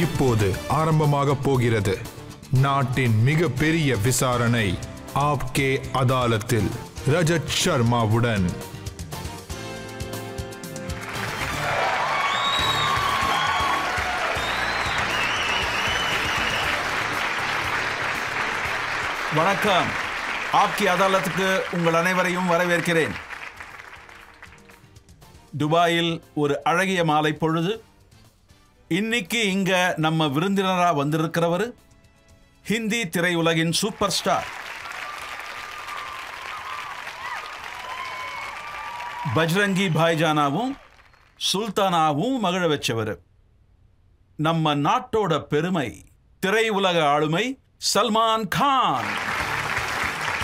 இப்போது ஆரம்பமாக போகிறது நாட்டின் மிக பெரிய விசாரணை ஆப்கே அதாலத்தில் ரஜத் சர்மாவுடன். வணக்கம். ஆப்கே அதாலத்துக்கு உங்கள் அனைவரையும் வரவேற்கிறேன். துபாயில் ஒரு அழகிய மாலை பொழுது. இன்னைக்கு இங்க நம்ம விருந்தினரா வந்திருக்கிறவர் ஹிந்தி திரையுலகின் சூப்பர் ஸ்டார் பஜ்ரங்கி பாய்ஜானாவும் சுல்தானாவும் மகிழ வச்சவர். நம்ம நாட்டோட பெருமை, திரையுலக ஆளுமை Salman Khan.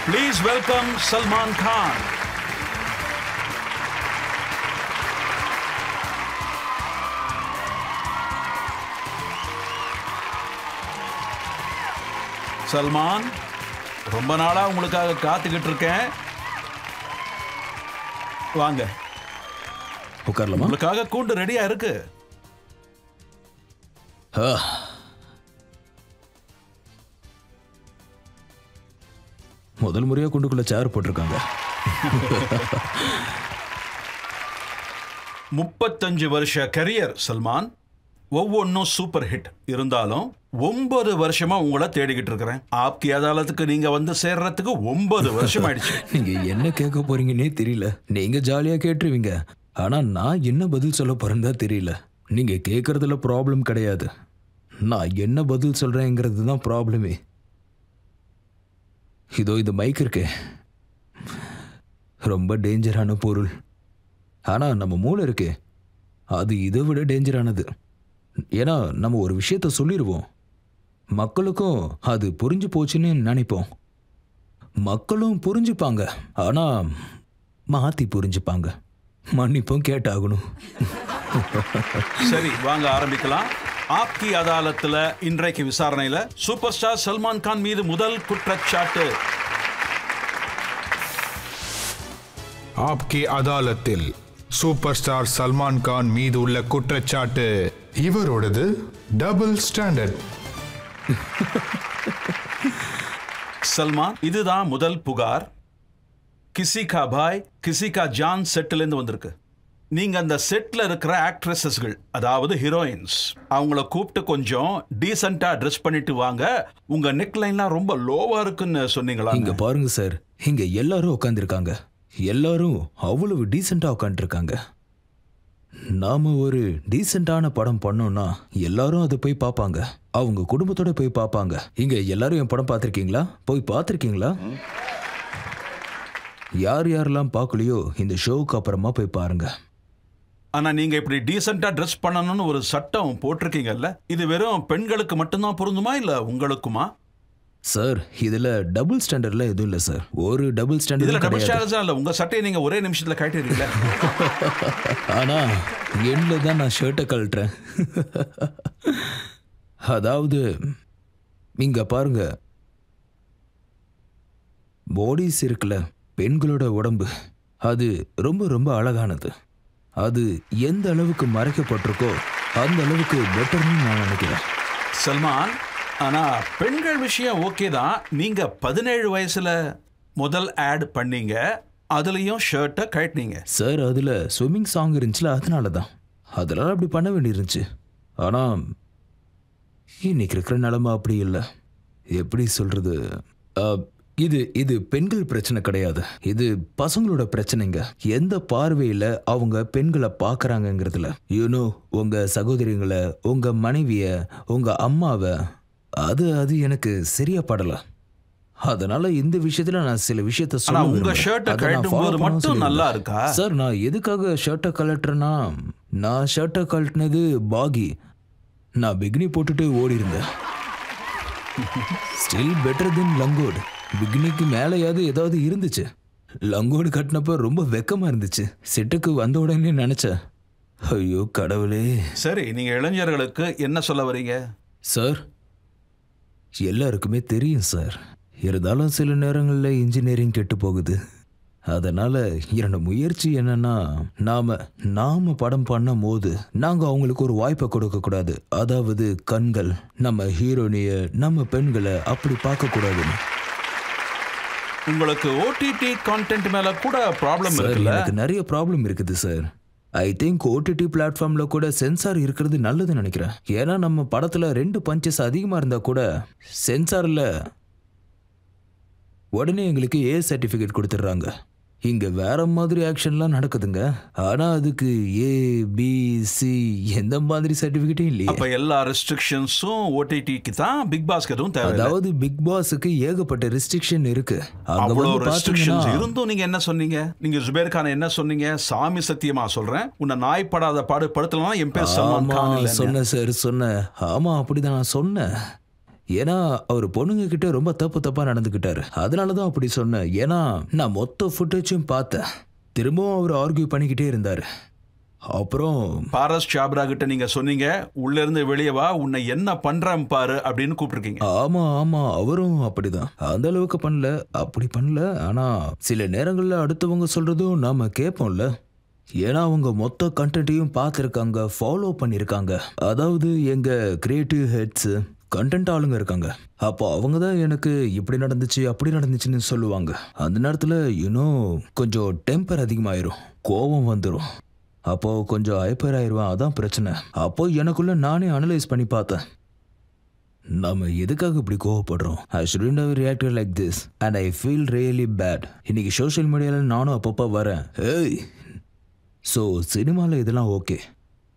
Please welcome Salman Khan. Salman, ரொம்ப நாளா உங்களுக்காக காத்துக்கிட்டு இருக்கேன். வாங்க உட்காரலாமா? உங்களுக்காக கூண்டு ரெடியா இருக்கு. முதல் முறையா குண்டுக்குள்ள சேர் போட்டிருக்காங்க. 35 வருஷ கரியர் சல்மான். ஒவ்வொன்றும் சூப்பர் ஹிட். இருந்தாலும் 9 வருஷமா உங்களை தேடிக்கிட்டு இருக்கிறேன். ஆப்கே அதாலத்துக்கு நீங்க வந்து சேர்றதுக்கு 9 வருஷம் ஆயிடுச்சு. நீங்க என்ன கேட்க போறீங்கன்னே தெரியல. நீங்க ஜாலியா கேட்டுருவீங்க, ஆனா நான் என்ன பதில் சொல்ல போறேன்னு தான் தெரியல. நீங்க கேட்கறதுல ப்ராப்ளம் கிடையாது, நான் என்ன பதில் சொல்றேங்கிறது தான் ப்ராப்ளமே. இதோ இந்த மைக் இருக்கே, ரொம்ப டேஞ்சரான பொருள். ஆனால் நம்ம மூளை இருக்கே, அது இதை விட டேஞ்சரானது. ஏன்னா நம்ம ஒரு விஷயத்த சொல்லிடுவோம், மக்களுக்கும் அது புரிஞ்சு போச்சுன்னு நினைப்போம். மக்களும் புரிஞ்சுப்பாங்க, ஆனால் மாற்றி புரிஞ்சுப்பாங்க. மன்னிப்பும் கேட்டாகணும். சரி, வாங்க ஆரம்பிக்கலாம். ஆப்கே அதாலத்துல இன்றைக்கு விசாரணையில சூப்பர் ஸ்டார் சல்மான் கான் மீது முதல் குற்றச்சாட்டு. ஆப்கே அதாலத்தில் சூப்பர் ஸ்டார் சல்மான் கான் மீது உள்ள குற்றச்சாட்டு இவரோடது டபுள் ஸ்டாண்டர்ட். சல்மான், இதுதான் முதல் புகார். கிசி கா பாய் கிசி கா ஜான் செட்டில் இருந்து வந்திருக்கு. நீங்க அந்த செட்ல இருக்கிற ஆக்ட்ரஸஸ்கள், அதாவது ஹீரோயின்ஸ், அவங்கள கூப்பிட்டு கொஞ்சம் டீசெண்டா ட்ரெஸ் பண்ணிட்டு வாங்க, உங்க நெக் லைன்லாம் ரொம்ப லோவா இருக்குன்னு சொன்னீங்களா? இங்க பாருங்க சார், இங்க எல்லாரும் உட்காந்துருக்காங்க, எல்லாரும் அவ்வளவு டீசெண்டா உட்காந்துருக்காங்க. நாம ஒரு டீசெண்டான படம் பண்ணோம்னா எல்லாரும் அதை போய் பார்ப்பாங்க, அவங்க குடும்பத்தோட போய் பார்ப்பாங்க. இங்க எல்லாரும் என் படம் பார்த்துருக்கீங்களா? போய் பார்த்துருக்கீங்களா? யார் யாரெல்லாம் பார்க்கலையோ இந்த ஷோவுக்கு அப்புறமா போய் பாருங்க. ஆனா நீங்க இப்படி டீசெண்டா ட்ரெஸ் பண்ணணும்னு ஒரு சட்டம் போட்டிருக்கீங்கல்ல, இது வெறும் பெண்களுக்கு மட்டும்தான் பொருந்துமா இல்ல உங்களுக்குமா? சார், இதுல டபுள் ஸ்டாண்டர்ட்ல எதுவும் இல்ல சார். ஒரு டபுள் ஸ்டாண்டர்ட் இதுல டபுள் ஸ்டாண்டர்ட் இல்ல. உங்க சட்டையை நீங்க ஒரே நிமிஷத்துல கழட்டிடுறீங்களா? ஆனா எண்ட்ல தான் நான் ஷர்ட்டை கழட்டுறேன். அதாவது இங்க பாருங்க, பாடிஸ் இருக்குல்ல, பெண்களோட உடம்பு அது ரொம்ப ரொம்ப அழகானது. அது எந்த அளவுக்கு மறைக்கப்பட்டிருக்கோ அந்த அளவுக்கு பெட்டர்னு நான் நினைக்கிறேன். சல்மான், ஆனா பெண்கள் விஷயம் ஓகே தான். நீங்க 17 வயசுல முதல் ஆட் பண்ணீங்க, அதுலயும் ஷர்ட்டை கழட்டினீங்க. சார், அதுல ஸ்விம்மிங் சாங் இருந்துச்சுல, அதனால தான் அதெல்லாம் அப்படி பண்ண வேண்டியிருந்துச்சு. ஆனா இன்னைக்கு இருக்கிற நிலைமை அப்படி இல்லை. எப்படி சொல்றது, இது இது பெண்கள் பிரச்சனை கிடையாது, இது பசங்களோட பிரச்சனைங்க. எந்த பார்வையில அவங்க பெண்களை பார்க்கறாங்கங்கிறதுல, யூனோ, உங்க சகோதரிங்களை, உங்க மனைவிய, உங்க அம்மாவை, அது அது எனக்கு சரியா படல. அதனால இந்த விஷயத்துல நான் சில விஷயத்த சொல்ல. உங்க ஷர்ட்டை கழட்டும்போது மட்டும் நல்லா இருக்கா சார்? நான் எதுக்காக ஷர்ட்டை கழட்டுறேன்னா, நான் ஷர்ட்டை கழட்டினது பாகி. நான் பிக்னி போட்டுட்டு ஓடி இருந்தேன். ஸ்டில் பெட்டர் தென் லங்கோடு. பிக்னிக்கு மேலேயாவது ஏதாவது இருந்துச்சு. லங்கோடு கட்டினப்ப ரொம்ப வெக்கமா இருந்துச்சு. செட்டுக்கு வந்த உடனே நினைச்சேன், ஐயோ கடவுளே. சரி, நீங்க இளைஞர்களுக்கு என்ன சொல்ல வரீங்க? சார், எல்லாருக்குமே தெரியும் சார், இருந்தாலும் சில நேரங்களில் இன்ஜினியரிங் கெட்டு போகுது. அதனால என்னோட முயற்சி என்னன்னா நாம படம் பண்ணும் போது நாங்க அவங்களுக்கு ஒரு வாய்ப்பை கொடுக்க கூடாது. அதாவது கண்கள் நம்ம ஹீரோனிய நம்ம பெண்களை அப்படி பார்க்க கூடாதுன்னு. உங்களுக்கு ஓடிடி கான்டென்ட் மேல கூட ப்ராப்ளம் இருக்குல்ல? எனக்கு நிறைய ப்ராப்ளம் இருக்குது சார். ஐ திங்க் ஓடிடி பிளாட்ஃபார்ம்ல கூட சென்சார் இருக்கிறது நல்லதுன்னு நினைக்கிறேன். ஏன்னா நம்ம படத்துல 2 பஞ்சஸ் அதிகமா இருந்தா கூட சென்சார்ல உடனே எங்களுக்கு ஏ சர்டிஃபிகேட் கொடுத்துட்றாங்க. இங்க வேற மாதிரி ஆக்ஷன்லாம் நடக்குதுங்க. ஆனா அதுக்கு ஏ பி சி எந்த மாதிரி சர்டிஃபிகேட்டும் இல்லையே. அப்ப எல்லா ரெஸ்ட்ரிக்ஷன்ஸும் ஓடிடிக்கு தான், பிக் பாஸ்க்கு எதுவும் தேவை? அதாவது பிக் பாஸ்க்கு ஏகப்பட்ட ரெஸ்ட்ரிக்ஷன் இருக்கு. அவ்வளோ ரெஸ்ட்ரிக்ஷன்ஸ் இருந்தும் நீங்க என்ன சொன்னீங்க? நீங்க ஜுபேர் கான் என்ன சொன்னீங்க? சாமி சத்தியமா சொல்றேன், உன்னை நாய்ப்படாத பாடு படுத்தலாம் என் பேர் சல்மான் கான் சொன்னேன் சார், சொன்னேன். ஆமா அப்படிதான் நான் சொன்னேன். ஏன்னா அவர் பொண்ணுங்க கிட்ட ரொம்ப தப்பா நடந்துக்கிட்டாரு. அதனாலதான் அப்படி சொன்னேன். ஏன்னா நான் மொத்த ஃபுட்டேஜும் பார்த்தேன். திரும்பவும் அவர் ஆர்கியூ பண்ணிக்கிட்டே இருந்தாரு. அப்புறம் பாரஸ் சாப்ரா கிட்ட நீங்க சொன்னீங்க, உள்ள இருந்து வெளியே வா, உன்னை என்ன பண்றேன் பாரு அப்படின்னு கூப்பிட்டுருக்கீங்க. ஆமா அவரும் அப்படிதான். அந்த அளவுக்கு அப்படி பண்ணல. ஆனா சில நேரங்கள்ல அடுத்தவங்க சொல்றதும் நாம கேட்போம்ல. ஏன்னா அவங்க மொத்த கண்டென்ட்டையும் பார்த்துருக்காங்க, ஃபாலோ பண்ணியிருக்காங்க. அதாவது எங்க கிரியேட்டிவ் ஹெட்ஸ், கண்டென்ட் ஆளுங்க இருக்காங்க. அப்போ அவங்க தான் எனக்கு இப்படி நடந்துச்சு அப்படி நடந்துச்சுன்னு சொல்லுவாங்க. அந்த நேரத்தில் இன்னும் கொஞ்சம் டெம்பர் அதிகமாயிரும், கோபம் வந்துடும். அப்போ கொஞ்சம் ஹைப்பர் ஆயிடுவேன். அதான் பிரச்சனை. அப்போ எனக்குள்ள நானே அனலைஸ் பண்ணி பார்த்தேன், நம்ம எதுக்காக இப்படி கோவப்படுறோம்? I shouldn't have reacted like this and I feel really bad. இன்னைக்கு சோஷியல் மீடியாவில் நானும் அப்பப்போ வரேன். ஸோ சினிமாவில் இதெல்லாம் ஓகே,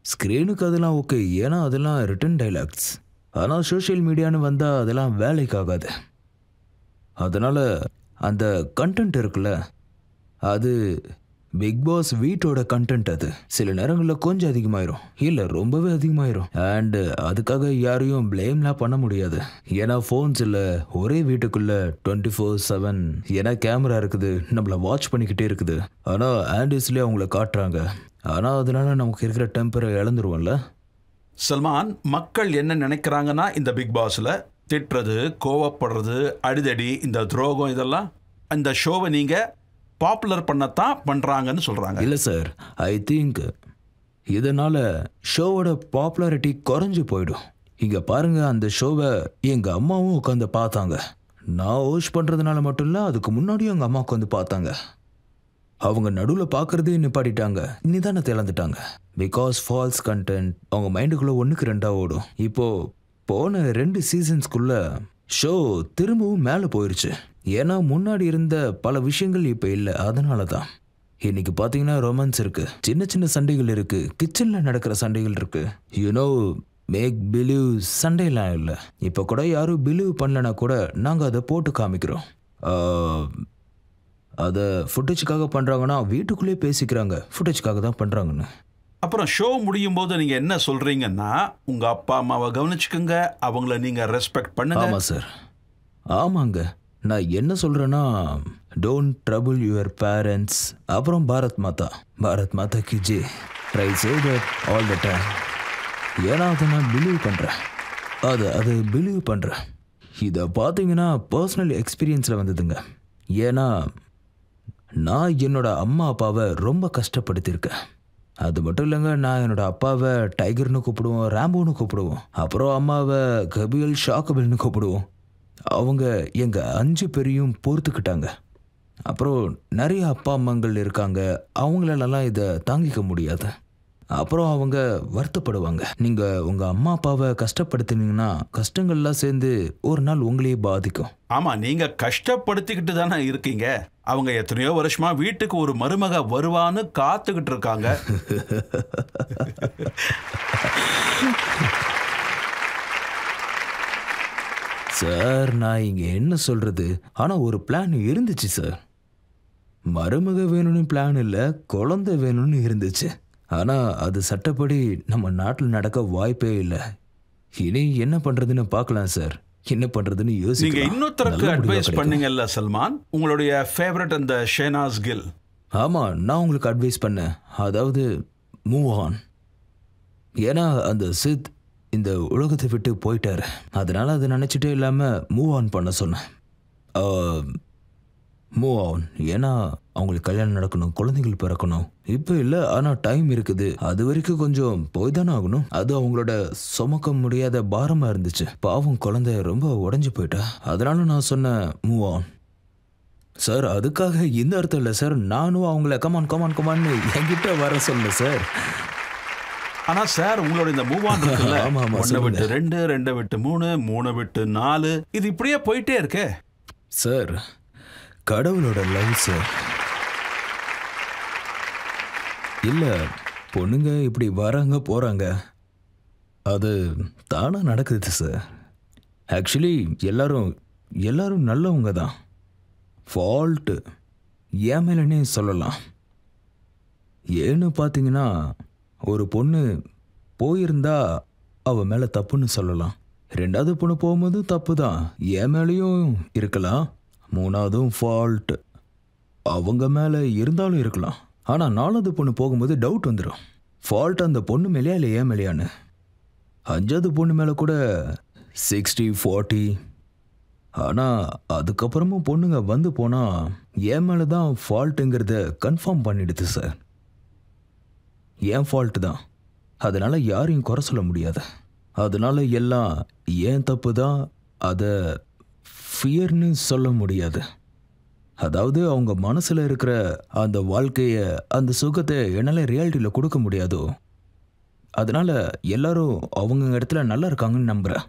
ஸ்க்ரீனுக்கு அதெல்லாம் ஓகே, ஏன்னா அதெல்லாம் ரிட்டன் டைலாக்ஸ். ஆனால் சோஷியல் மீடியான்னு வந்தால் அதெல்லாம் வேலைக்கு ஆகாது. அதனால் அந்த கண்டென்ட் இருக்குல்ல, அது பிக் பாஸ் வீட்டோட கண்டென்ட். அது சில நேரங்களில் கொஞ்சம் அதிகமாயிரும், இல்லை ரொம்பவே அதிகமாயிரும். அண்டு அதுக்காக யாரையும் பிளேம்லாம் பண்ண முடியாது. ஏன்னா ஃபோன்ஸ் இல்லை, ஒரே வீட்டுக்குள்ள 24/7 ஏன்னா கேமரா இருக்குது, நம்மளை வாட்ச் பண்ணிக்கிட்டே இருக்குது. ஆனால் ஆண்டிஸ்லேயே அவங்கள காட்டுறாங்க. ஆனால் அதனால நமக்கு இருக்கிற டெம்பரை இழந்துருவோம்ல. சல்மான், மக்கள் என்ன நினைக்கிறாங்கன்னா இந்த பிக் பாஸ்ல திட்டுறது, கோவப்படுறது, அடிதடி, இந்த துரோகம், இதெல்லாம் இந்த ஷோவை நீங்க பாப்புலர் பண்ணத்தான் பண்றாங்கன்னு சொல்றாங்க. இல்லை சார், ஐ திங்க் இதனால ஷோவோட பாப்புலாரிட்டி குறைஞ்சு போயிடும். இங்க பாருங்க, அந்த ஷோவை எங்க அம்மாவும் உட்காந்து பார்த்தாங்க. நான் ஹோஸ்ட் பண்றதுனால மட்டும் இல்லை, அதுக்கு முன்னாடியும் எங்க அம்மா உட்காந்து பார்த்தாங்க. அவங்க நடுவில் பார்க்கறதே நிப்பாட்டிட்டாங்க, நிதானத்தை இழந்துட்டாங்க. பிகாஸ் ஃபால்ஸ் கண்டென்ட் அவங்க மைண்டுக்குள்ள 1க்கு 2 ஓடும். இப்போ போன 2 சீசன்ஸ்குள்ள ஷோ திரும்பவும் மேலே போயிருச்சு. ஏன்னா முன்னாடி இருந்த பல விஷயங்கள் இப்போ இல்லை. அதனால தான் இன்னைக்கு பார்த்தீங்கன்னா ரொமான்ஸ் இருக்கு, சின்ன சின்ன சண்டைகள் இருக்கு, கிச்சனில் நடக்கிற சண்டைகள் இருக்கு. யூனோ மேக் பிலீவ் சண்டைலாம் இல்லை. இப்போ கூட யாரும் பிலீவ் பண்ணலனா கூட நாங்கள் அதை போட்டு காமிக்கிறோம். அதை ஃபுட்டேஜுக்காக பண்ணுறாங்கன்னா வீட்டுக்குள்ளேயே பேசிக்கிறாங்க, ஃபுட்டேஜுக்காக தான் பண்ணுறாங்கன்னு. அப்புறம் ஷோ முடியும் போது நீங்கள் என்ன சொல்கிறீங்கன்னா, உங்கள் அப்பா அம்மாவை கவனிச்சுக்கோங்க, அவங்கள நீங்கள் ரெஸ்பெக்ட் பண்ணுங்க. ஆமாம் சார், ஆமாங்க. நான் என்ன சொல்கிறேன்னா, டோன்ட் ட்ரபிள் யுவர் பேரண்ட்ஸ். அப்புறம் பாரத் மாதா கி Jai. Try say that all the time. ஏன்னா அதை நான் பிலீவ் பண்ணுறேன், அதை பிலீவ் பண்ணுறேன். இதை பார்த்தீங்கன்னா பர்சனல் எக்ஸ்பீரியன்ஸில் வந்ததுங்க. ஏன்னா நான் என்னோட அம்மா அப்பாவை ரொம்ப கஷ்டப்படுத்தியிருக்கேன். அது மட்டும் இல்லைங்க, நான் என்னோட அப்பாவை டைகர்னு கூப்பிடுவோம், ரேம்போன்னு கூப்பிடுவோம். அப்புறம் அம்மாவை கபியல் ஷாக்கபிள்னு கூப்பிடுவோம். அவங்க எங்கள் 5 பேரையும் பொறுத்துக்கிட்டாங்க. அப்புறம் நிறைய அப்பா அம்மாங்கள் இருக்காங்க, அவங்களாலலாம் இதை தாங்கிக்க முடியாது. அப்புறம் அவங்க வருத்தப்படுவாங்க. நீங்கள் உங்கள் அம்மா அப்பாவை கஷ்டப்படுத்தினீங்கன்னா கஷ்டங்கள்லாம் சேர்ந்து ஒரு நாள் உங்களையே பாதிக்கும். ஆமாம், நீங்கள் கஷ்டப்படுத்திக்கிட்டு தானே இருக்கீங்க. அவங்க எத்தனையோ வருஷமா வீட்டுக்கு ஒரு மருமக வருவான்னு காத்துக்கிட்டு இருக்காங்க. சார், நான் இங்கே என்ன சொல்கிறது, ஆனால் ஒரு பிளான் இருந்துச்சு சார். மருமக வேணும்னு பிளான் இல்லை, குழந்தை வேணும்னு இருந்துச்சு. ஆனால் அது சட்டப்படி நம்ம நாட்டில் நடக்க வாய்ப்பே இல்லை. இனி என்ன பண்ணுறதுன்னு பார்க்கலாம் சார், என்ன பண்ணுறதுன்னு யோசிக்க. நீங்கள் இன்னொருத்தருக்கு அட்வைஸ் பண்ணீங்கல்ல சல்மான், உங்களுடைய ஃபேவரட் அந்த ஷெஹனாஸ் கில். ஆமாம், நான் உங்களுக்கு அட்வைஸ் பண்ணேன், அதாவது மூவ் ஆன். ஏன்னா அந்த சித் இந்த உலகத்தை விட்டு போயிட்டாரு. அதனால் அதை நினச்சிட்டே இல்லாமல் மூவ் ஆன் பண்ண சொன்னேன். Move on. ஏன்னா அவங்களுக்கு கல்யாணம் நடக்கணும், குழந்தைகள் பிறக்கணும். இப்போ இல்லை, ஆனால் டைம் இருக்குது. அது வரைக்கும் கொஞ்சம் போய் தானே ஆகணும். அது அவங்களோட சுமக்க முடியாத பாரமாக இருந்துச்சு. பாவம் குழந்தை ரொம்ப உடஞ்சி போயிட்டா. அதனால நான் சொன்னேன் மூவ் ஆன். சார் அதுக்காக இந்த அர்த்தம் இல்லை சார். நானும் அவங்கள கமான் கமான் கமான்னு என்கிட்ட வர சொல்ல சார். ஆனா சார் உங்களோட இந்த மூவ் ஆன் இருக்குல்ல, ஆமா, ஆமா, 1 விட்டு 2, 2 விட்டு 3, 3 விட்டு 4, இது இப்படியே போயிட்டே இருக்கே சார். கடவுளோட லவ் சார். இல்லை, பொண்ணுங்க இப்படி வராங்க போகிறாங்க, அது தானாக நடக்குது சார். ஆக்சுவலி எல்லாரும் நல்லவங்க தான். ஃபால்ட்டு ஏன் மேலேனே சொல்லலாம். ஏன்னு பார்த்தீங்கன்னா, ஒரு பொண்ணு போயிருந்தா அவள் மேலே தப்புன்னு சொல்லலாம். 2வது பொண்ணு போகும்போது தப்பு தான், என் மேலேயும் இருக்கலாம். 3வதும் ஃபால்ட் அவங்க மேலே இருந்தாலும் இருக்கலாம். ஆனால் 4வது பொண்ணு போகும்போது டவுட் வந்துடும், ஃபால்ட் அந்த பொண்ணு மேலேயா இல்லை ஏன் மேலேயான்னு. 5வது பொண்ணு மேலே கூட 60-40. ஆனால் அதுக்கப்புறமும் பொண்ணுங்க வந்து போனால் என் மேலே தான் ஃபால்ட்டுங்கிறத கன்ஃபார்ம் பண்ணிடுது சார். ஏன் ஃபால்ட்டு தான், அதனால் யாரையும் குறை சொல்ல முடியாது. அதனால் எல்லாம் ஏன் தப்பு தான், அதை ஃபியர்னு சொல்ல முடியாது. அதாவது அவங்க மனசில் இருக்கிற அந்த வாழ்க்கையை, அந்த சுகத்தை என்னால் ரியாலிட்டியில் கொடுக்க முடியாதோ, அதனால் எல்லாரும் அவங்க இடத்துல நல்லா இருக்காங்கன்னு நம்புகிறேன்.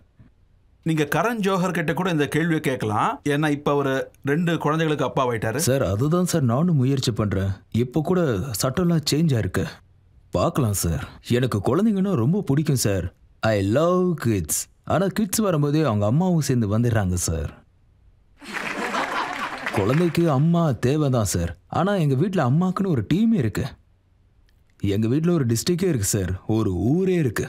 நீங்க கரண் ஜோஹர் கிட்ட கூட இந்த கேள்வியை கேட்கலாம். ஏன்னா இப்ப அவர் 2 குழந்தைகளுக்கு அப்பா ஆயிட்டாரு சார். அதுதான் சார் நானும் முயற்சி பண்றேன். இப்போ கூட சட்டம்லாம் சேஞ்ச் ஆயிருக்கு, பார்க்கலாம் சார். எனக்கு குழந்தைங்கன்னா ரொம்ப பிடிக்கும் சார். I love kids. ஆனால் கிட்ஸ் வரும்போதே அவங்க அம்மாவும் சேர்ந்து வந்துடுறாங்க சார். குழந்தைக்கு அம்மா தேவைதான் சார். ஆனால் எங்கள் வீட்டில் அம்மாக்குன்னு ஒரு டீமே இருக்கு. எங்கள் வீட்டில் ஒரு டிஸ்ட்ரிக்டே இருக்கு சார், ஒரு ஊரே இருக்கு.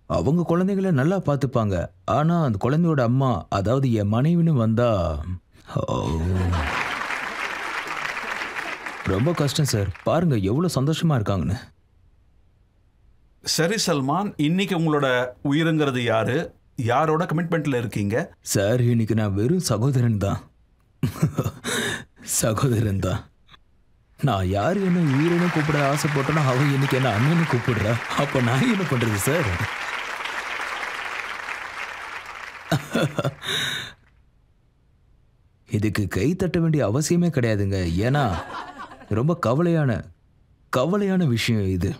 அவங்க குழந்தைங்கள நல்லா பார்த்துப்பாங்க. ஆனால் அந்த குழந்தையோட அம்மா, அதாவது என் மனைவின்னு வந்தா ரொம்ப கஷ்டம் சார். பாருங்க எவ்வளோ சந்தோஷமா இருக்காங்கன்னு. சரி சல்மான், இன்னைக்கு உங்களோட உயிருங்கிறது யாரு, யாரோட கமிட்மெண்ட்ல இருக்கீங்க? சார் இன்னைக்கு நான் வெறும் சகோதரன் தான். சகோதரன் தான். நான் யார் என்ன உயிரினு கூப்பிட ஆசைப்பட்டேன்னா அவன் இன்னைக்கு என்ன அண்ணன்னு கூப்பிடுறா. அப்போ நான் என்ன பண்றது சார்? இதுக்கு கை தட்ட வேண்டிய அவசியமே கிடையாதுங்க. ஏன்னா ரொம்ப கவலையான விஷயம் இது.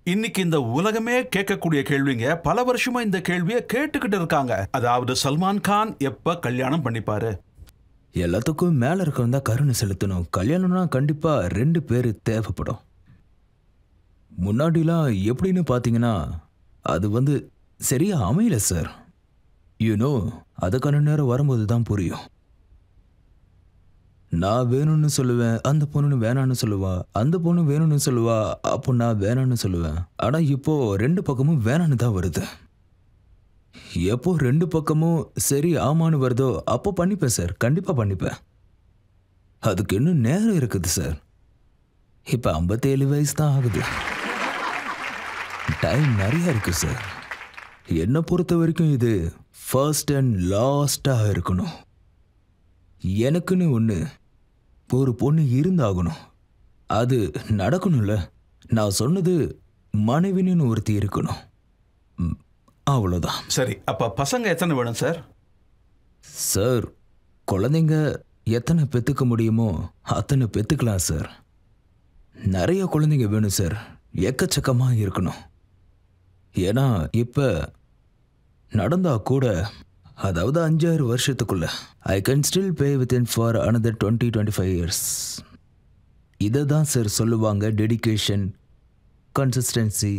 இன்னைக்கு இந்த உலகமே கேட்கக்கூடிய கேள்விங்க. பல வருஷமா இந்த கேள்வியை கேட்டுக்கிட்டு இருக்காங்க. அதாவது சல்மான் கான் எப்ப கல்யாணம் பண்ணிப்பாரு? எல்லாத்துக்கும் மேல இருக்கவன் தான் கருணை செலுத்தணும். கல்யாணம்னா கண்டிப்பா 2 பேர் தேவைப்படும். முன்னாடிலாம் எப்படின்னு பார்த்தீங்கன்னா அது சரியா அமையல சார். அதுக்கான நேரம் வரும்போது தான் புரியும். நான் வேணும்னு சொல்லுவேன், அந்த பொண்ணு வேணான்னு சொல்லுவா, அந்த பொண்ணு வேணும்னு சொல்லுவா, அப்போ நான் வேணான்னு சொல்லுவேன். ஆனால் இப்போ 2 பக்கமும் வேணான்னு தான் வருது. எப்போ 2 பக்கமும் சரி ஆமான்னு வருதோ அப்போ பண்ணிப்பேன் சார், கண்டிப்பாக பண்ணிப்பேன். அதுக்கு இன்னும் நேரம் இருக்குது சார். இப்போ 57 வயசு தான் ஆகுது. டைம் நிறைய இருக்கு சார். என்னை பொறுத்த வரைக்கும் இது ஃபர்ஸ்ட் அண்ட் லாஸ்டாக இருக்கணும். எனக்குன்னு ஒரு பொண்ணு இருந்தாகணும். அது நடக்கணும்ல. நான் சொன்னது மனைவின்னு ஒருத்தி இருக்கணும், அவ்வளோதான். சரி, அப்ப பசங்க எத்தனை வேணும் சார்? சார் குழந்தைங்க எத்தனை பெற்றுக்க முடியுமோ அத்தனை பெற்றுக்கலாம் சார். நிறைய குழந்தைங்க வேணும் சார், எக்கச்சக்கமாக இருக்கணும். ஏன்னா இப்போ நடந்தா கூட, அதாவது 5-6 வருஷத்துக்குள்ள I can still pay within for another 20-25 years. இதை தான் சார் சொல்லுவாங்க டெடிகேஷன், கன்சிஸ்டன்சி,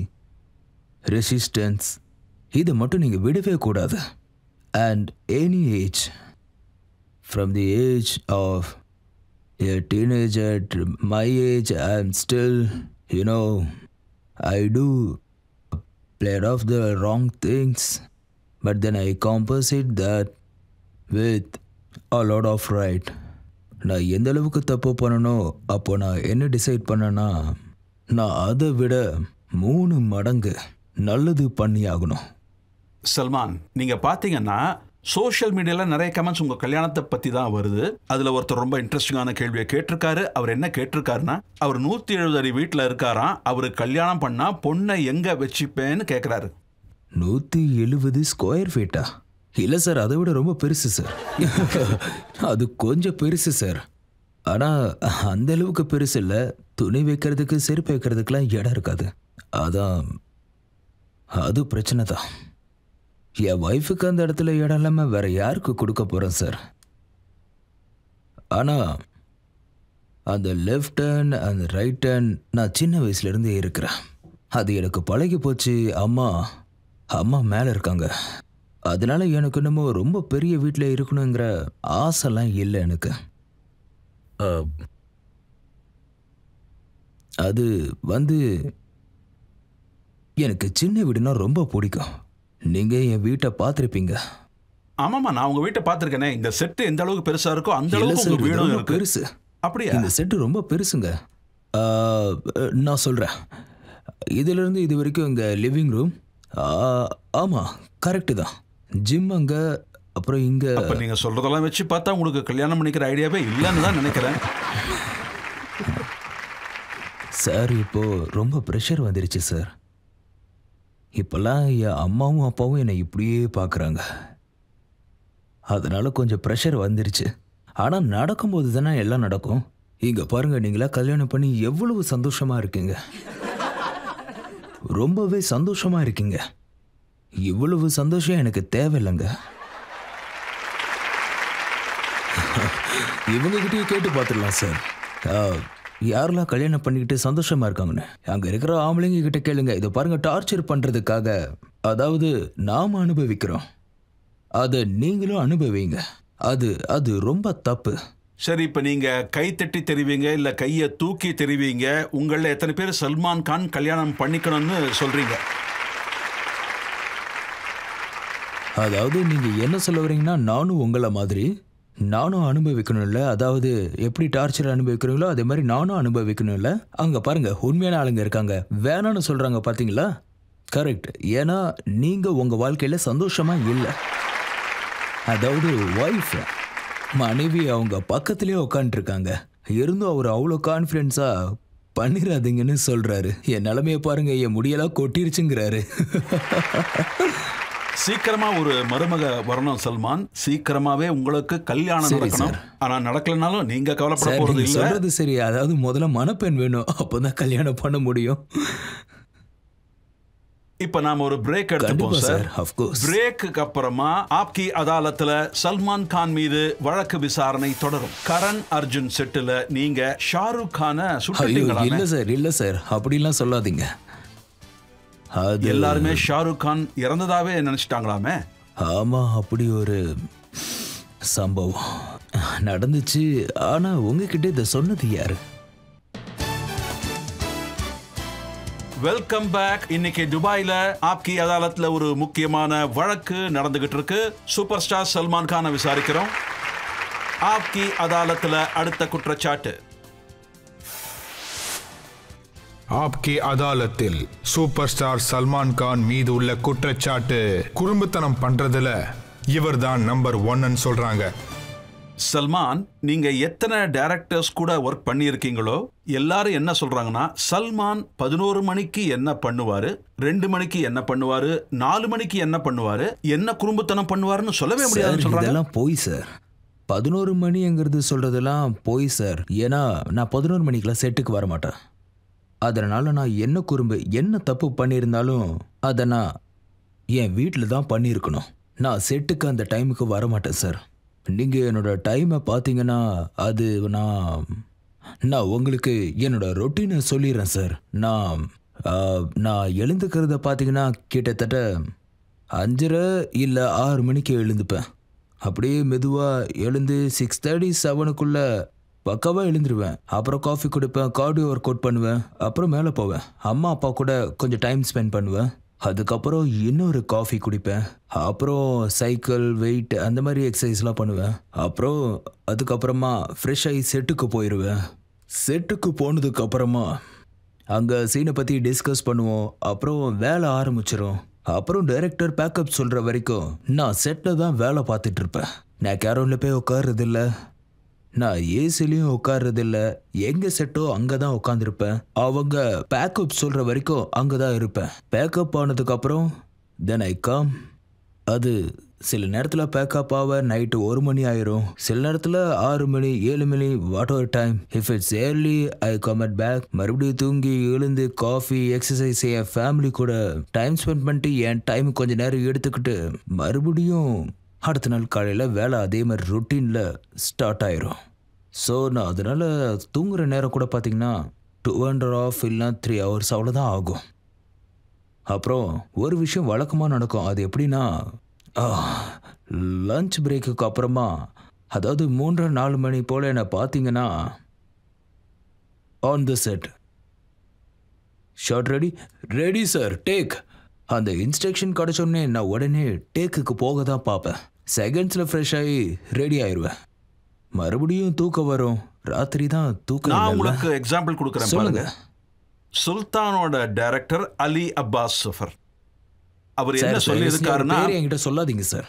ரெசிஸ்டன்ஸ். இதை மட்டும் நீங்கள் விடவே கூடாது. And any age, from the age of a teenager to my age, I'm still, I do played off the wrong things, but then I compensate that with a lot of right. நான் எந்த அளவுக்கு தப்பு பண்ணணும், அப்போ நான் என்ன decide பண்ணேன்னா, நான் அதை விட 3 மடங்கு நல்லது பண்ணி ஆகணும். சல்மான், நீங்க பாத்தீங்கன்னா சோஷியல் மீடியாவில் நிறைய கமெண்ட்ஸ் உங்கள் கல்யாணத்தை பற்றி தான் வருது. அதில் ஒருத்தர் ரொம்ப இன்ட்ரெஸ்டிங்கான கேள்வியை கேட்டிருக்காரு. அவர் என்ன கேட்டிருக்காருன்னா, அவர் 170 அடி வீட்டில் இருக்காராம். அவர் கல்யாணம் பண்ணால் பொண்ணை எங்கே வச்சுப்பேன்னு கேட்குறாரு. 170 ஸ்கொயர் ஃபீட்டா? இல்லை சார், அதை விட ரொம்ப பெருசு சார். அது கொஞ்சம் பெருசு சார். ஆனால் அந்த அளவுக்கு பெருசு இல்லை. துணி வைக்கிறதுக்கு செருப்பு வைக்கிறதுக்கெலாம் இடம் இருக்காது. அதான் அது பிரச்சனை தான். என் ஒய்ஃபுக்கு அந்த இடத்துல இடம் இல்லாமல் வேற யாருக்கு கொடுக்க போகிறேன் சார். ஆனால் அந்த லெஃப்ட் ஹேண்ட் அந்த ரைட் ஹேண்ட் நான் சின்ன வயசுலேருந்தே இருக்கிறேன். அது எனக்கு பழகி போச்சு. அம்மா மேலே இருக்காங்க. அதனால எனக்கு என்னமோ ரொம்ப பெரிய வீட்டில் இருக்கணுங்கிற ஆசைலாம் இல்லை எனக்கு. அது எனக்கு சின்ன வீடுனா ரொம்ப பிடிக்கும். நீங்கள் என் வீட்டை பார்த்துருப்பீங்க. ஆமாம்மா, நான் உங்கள் வீட்டை பார்த்துருக்கேனே. இந்த செட்டு எந்த அளவுக்கு பெருசாக இருக்கோ அந்த அளவுக்கு உங்கள் வீடும் ரொம்ப பெருசு. அப்படியா? இந்த செட்டு ரொம்ப பெருசுங்க. நான் சொல்கிறேன், இதிலிருந்து இது வரைக்கும் இங்கே லிவிங் ரூம். ஆமாம், கரெக்டு தான். ஜிம் அங்கே, அப்புறம் இங்கே. அப்போ நீங்கள் சொல்கிறதெல்லாம் வச்சு பார்த்தா உங்களுக்கு கல்யாணம் பண்ணிக்கிற ஐடியாவே இல்லைன்னு தான் நினைக்கிறேன். சார், இப்போது ரொம்ப ப்ரெஷர் வந்துருச்சு சார். இப்போல்லாம் என் அம்மாவும் அப்பாவும் என்னை இப்படியே பார்க்குறாங்க. அதனால் கொஞ்சம் ப்ரெஷர் வந்துருச்சு. ஆனால் நடக்கும்போது தானே எல்லாம் நடக்கும். இங்கே பாருங்கள், நீங்களா கல்யாணம் பண்ணி எவ்வளவு சந்தோஷமாக இருக்கீங்க. ரொம்பவே சந்தோஷமாக இருக்கீங்க. இவ்வளவு சந்தோஷம் எனக்கு தேவையில்லைங்க. இவங்ககிட்டயே கேட்டு பார்த்துடலாம் சார். யாரெல்லாம் கல்யாணம் பண்ணிக்கிட்டு சந்தோஷமா இருக்காங்கன்னு அங்கே இருக்கிற ஆம்பளைங்க கிட்ட கேளுங்க. இதை பாருங்க, டார்ச்சர் பண்ணுறதுக்காக, அதாவது நாம் அனுபவிக்கிறோம், அதை நீங்களும் அனுபவிங்க. அது ரொம்ப தப்பு. சரி, இப்போ நீங்கள் கை தட்டி தெரிவிங்க இல்லை கையை தூக்கி தெரிவிங்க. உங்களில் எத்தனை பேர் சல்மான் கான் கல்யாணம் பண்ணிக்கணும்னு சொல்கிறீங்க? அதாவது நீங்கள் என்ன சொல்ல வரீங்கன்னா, நானும் உங்களை மாதிரி நானும் அனுபவிக்கணும் இல்லை? அதாவது எப்படி டார்ச்சர் அனுபவிக்கிறீங்களோ அதே மாதிரி நானும் அனுபவிக்கணும் இல்லை? அங்கே பாருங்கள், உண்மையான ஆளுங்க இருக்காங்க, வேணான்னு சொல்கிறாங்க, பார்த்தீங்களா? கரெக்ட். ஏன்னா நீங்கள் உங்கள் வாழ்க்கையில் சந்தோஷமாக இல்லை. அதாவது ஒய்ஃப், மனைவி அவங்க பக்கத்துலேயே உட்காந்துருக்காங்க. இருந்தும் அவர் அவ்வளோ கான்ஃபிடென்ஸாக பண்ணிடாதீங்கன்னு சொல்கிறாரு. என் நிலைமையை பாருங்கள், என் முடியெல்லாம் கொட்டிருச்சுங்கிறாரு. சீக்கிரமா ஒரு மருமக வரணும் சல்மான். சீக்கிரமாவே உங்களுக்கு கல்யாணம் நடக்கணும். ஆனா நடக்கலனாலும் நீங்க கவலைப்பட போறது இல்ல. சொல்றது சரி. அதாவது முதல்ல மணப்பெண் வேணும், அப்பதான் கல்யாணம் பண்ண முடியும். இப்ப நாம ஒரு பிரேக் எடுத்துப்போம் சார். பிரேக்கு அப்புறமா ஆப்கி அதாலத்துல சல்மான் கான் மீது வழக்கு விசாரணை தொடரும். கரண் அர்ஜுன் செட்டுல நீங்க ஷாருக் கான சுட்டுட்டீங்களா? இல்ல சார், அப்படிலாம் சொல்லாதீங்க. எல்லாருமே ஷாருக் கான் இறந்ததாவே நினைச்சிட்டாங்களாமே. ஆமா, அப்படி ஒரு சம்பவம் நடந்துச்சு. ஆனா உங்ககிட்ட இதை சொன்னது யாரு? Welcome back. இன்னைக்கு துபாயில ஆப்கி அதாலத்ல ஒரு முக்கியமான வழக்கு நடந்துகிட்டு இருக்கு. சூப்பர் ஸ்டார் சல்மான் கானை விசாரிக்கிறோம். ஆப்கி அதாலத்ல அடுத்த குற்றச்சாட்டு. ஆப்கி அதாலத்தில் சூப்பர் ஸ்டார் சல்மான் கான் மீது உள்ள குற்றச்சாட்டு குறும்புத்தனம் பண்றதுல இவர்தான் நம்பர் 1ன்னு சொல்றாங்க. சல்மான், நீங்க எத்தனை டைரக்டர்ஸ் கூட ஒர்க் பண்ணியிருக்கீங்களோ எல்லாரும் என்ன சொல்றாங்கன்னா, சல்மான் 11 மணிக்கு என்ன பண்ணுவாரு, 2 மணிக்கு என்ன பண்ணுவாரு, 4 மணிக்கு என்ன பண்ணுவாரு, என்ன குறும்புத்தனம் பண்ணுவாருன்னு சொல்லவே முடியாதுன்னு சொல்றாங்க. இதெல்லாம் போய் சார். 11 மணிங்கிறது சொல்றதெல்லாம் போய் சார். ஏன்னா நான் 11 மணிக்கெல்லாம் செட்டுக்கு வர மாட்டேன். அதனால நான் என்ன குறும்பு, என்ன தப்பு பண்ணியிருந்தாலும் அதை நான் என் வீட்டில் தான் பண்ணியிருக்கணும். நான் செட்டுக்கு அந்த டைமுக்கு வர மாட்டேன் சார். நீங்கள் என்னோட டைமை பார்த்தீங்கன்னா அது நான் உங்களுக்கு என்னோட ரொட்டீனை சொல்லிடுறேன் சார். நான் எழுந்துக்கிறத பார்த்தீங்கன்னா கிட்டத்தட்ட 5:30 இல்லை 6 மணிக்கு எழுந்துப்பேன். அப்படியே மெதுவாக எழுந்து 6:30 7க்குள்ளே பக்காவாக எழுந்துருவேன். அப்புறம் காஃபி குடிப்பேன், கார்டியோ ஒர்க் அவுட் பண்ணுவேன், அப்புறம் மேலே போவேன், அம்மா அப்பா கூட கொஞ்சம் டைம் ஸ்பெண்ட் பண்ணுவேன். அதுக்கப்புறம் இன்னொரு காஃபி குடிப்பேன், அப்புறம் சைக்கிள் வெயிட் அந்த மாதிரி எக்ஸசைஸ்லாம் பண்ணுவேன். அப்புறம் அதுக்கப்புறமா ஃப்ரெஷ் ஆகி செட்டுக்கு போயிடுவேன். செட்டுக்கு போனதுக்கப்புறமா அங்கே சீனை பற்றி டிஸ்கஸ் பண்ணுவோம். அப்புறம் வேலை ஆரம்பிச்சிடும். அப்புறம் டைரக்டர் பேக்கப் சொல்ற வரைக்கும் நான் செட்ல தான் வேலை பார்த்துட்டு இருப்பேன். நான் கேரோன்ல போய் உட்கார்றது இல்ல, நான் ஏசிலையும் உட்கார்றது இல்ல. எங்க செட்டோ அங்கதான் உட்காந்துருப்பேன். அவங்க பேக்கப் சொல்ற வரைக்கும் அங்கதான் இருப்பேன். பேக்கப் ஆனதுக்கு அப்புறம் தென் ஐ கம். அது சில நேரத்தில் பேக்கப் ஆக நைட்டு 1 மணி ஆயிரும், சில நேரத்தில் 6 மணி 7 மணி, whatever time. If it's early I come at back. மறுபடியும் தூங்கி எழுந்து காஃபி எக்ஸசைஸ் என் ஃபேமிலி கூட டைம் ஸ்பெண்ட் பண்ணிட்டு என் டைம் கொஞ்சம் நேரம் எடுத்துக்கிட்டு மறுபடியும் அடுத்த நாள் காலையில் வேலை அதே மாதிரி ருட்டீனில் ஸ்டார்ட் ஆயிரும். ஸோ நான் அதனால் தூங்குகிற நேரம் கூட பார்த்தீங்கன்னா 2.5 இல்லைனா 3 hours அவ்வளோதான் ஆகும். அப்புறம் ஒரு விஷயம் வழக்கமாக நடக்கும். அது எப்படின்னா, லஞ்ச் பிரேக்குக்கு அப்புறமா, அதாவது 3-4 மணி போல் என்னை பார்த்தீங்கன்னா on the set. Shot ready, ready sir, take. அந்த இன்ஸ்ட்ரக்ஷன் கிடச்சோடனே நான் உடனே டேக்குக்கு போக தான் பார்ப்பேன். செகண்ட்ஸில் ஃப்ரெஷ் ஆகி ரெடி ஆயிடுவேன். மறுபடியும் தூக்கம் வரும். ராத்திரி தான் தூக்கம். நான் உங்களுக்கு எக்ஸாம்பிள் கொடுக்குறேன் பாருங்க. சுல்தானோட டைரக்டர் அலி அப்பாஸ் சஃபர், அவர் என்ன சொல்லியிருக்காருன்னா, என்கிட்ட சொல்லாதீங்க சார்,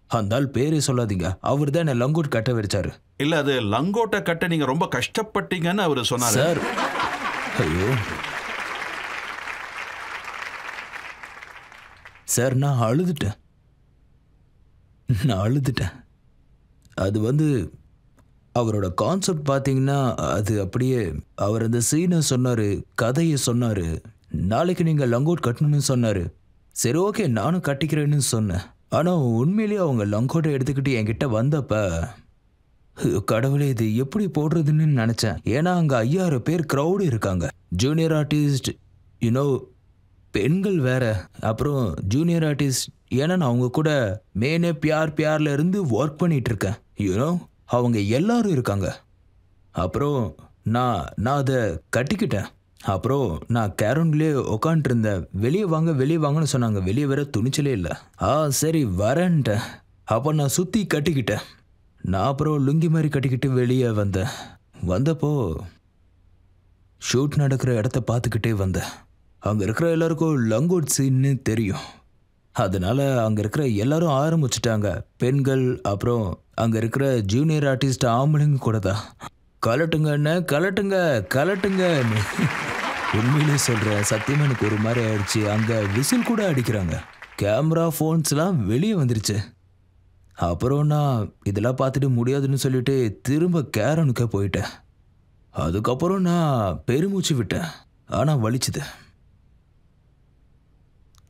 அந்த ஆள் பேரே சொல்லாதீங்க. அவர் தான் என்ன லங்கோட் கட்ட வச்சாரு. இல்ல, அது லங்கோட்டை கட்ட நீங்க ரொம்ப கஷ்டப்பட்டீங்கன்னு அவர் சொன்னார் சார். ஐயோ சார், நான் அழுதுட்டேன். அது அவரோட கான்செப்ட் பார்த்தீங்கன்னா, அது அப்படியே அவர் அந்த சீனை சொன்னார், கதையை சொன்னார். நாளைக்கு நீங்கள் லங்கோட் கட்டணும்னு சொன்னார். சரி ஓகே, நானும் கட்டிக்கிறேன்னு சொன்னேன். ஆனால் உண்மையிலேயே அவங்க லங்கோட்டை எடுத்துக்கிட்டு என்கிட்ட வந்தப்ப, கடவுளே இது எப்படி போடுறதுன்னு நினச்சேன். ஏன்னா அங்கே 5000 பேர் க்ரௌடு இருக்காங்க. ஜூனியர் ஆர்டிஸ்ட், பெண்கள் வேற, அப்புறம் ஜூனியர் ஆர்டிஸ்ட். ஏன்னா நான் அவங்க கூட மேனே பியார்ல இருந்து ஒர்க் பண்ணிட்டு இருக்கேன். அவங்க எல்லாரும் இருக்காங்க. அப்புறம் நான் அதை கட்டிக்கிட்டேன். அப்புறம் நான் கேரோன்லேயே உட்காந்துருந்தேன். வெளியே வாங்கன்னு சொன்னாங்க. வெளியே வர துணிச்சலே இல்லை. சரி வரேன்ட்டேன். அப்போ நான் சுற்றி கட்டிக்கிட்டேன். நான் அப்புறம் லுங்கி மாதிரி கட்டிக்கிட்டு வெளியே வந்தப்போ ஷூட் நடக்கிற இடத்த பார்த்துக்கிட்டே வந்தேன். அங்கே இருக்கிற எல்லாருக்கும் லங்கோட் சீன்னு தெரியும். அதனால அங்கே இருக்கிற எல்லாரும் ஆரம்பிச்சிட்டாங்க. பெண்கள், அப்புறம் அங்கே இருக்கிற ஜூனியர் ஆர்டிஸ்ட் ஆம்பளைங்க கூட தான். கலட்டுங்க. உண்மையிலே சொல்கிறேன், சத்தியமாக எனக்கு ஒரு மாதிரி ஆயிடுச்சு. அங்கே விசில் கூட அடிக்கிறாங்க. கேமரா ஃபோன்ஸ்லாம் வெளியே வந்துருச்சு. அப்புறம் நான் இதெல்லாம் பார்த்துட்டு முடியாதுன்னு சொல்லிட்டு திரும்ப கேரனுக்கே போயிட்டேன். அதுக்கப்புறம் நான் பெருமூச்சு விட்டேன். ஆனால் வலிச்சுது.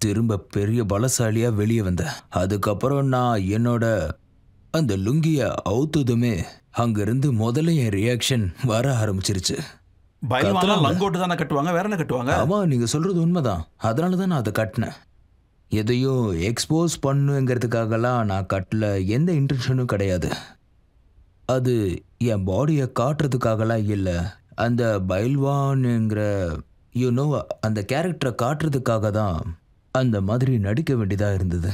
திரும்ப பெரிய பலசாலியாக வெளியே வந்தேன். அதுக்கப்புறம் நான் என்னோட அந்த லுங்கியை அவுத்ததுமே அங்கிருந்து முதல்ல என் ரியாக்ஷன் வர ஆரம்பிச்சிருச்சு. லங்கோட்டு தானே கட்டுவாங்க, வேற என்ன கட்டுவாங்க? ஆமா, நீங்க சொல்றது உண்மைதான். அதனால தான் நான் அதை கட்டினேன். எதையும் எக்ஸ்போஸ் பண்ணுங்கிறதுக்காகலாம் நான் கட்டல. எந்த இன்டென்ஷனும் கிடையாது. அது என் பாடியை காட்டுறதுக்காகலாம் இல்லை. அந்த பைல்வான்ங்கிற அந்த கேரக்டரை காட்டுறதுக்காக தான் அந்த மாதிரி நடிக்க வேண்டியதாக இருந்தது.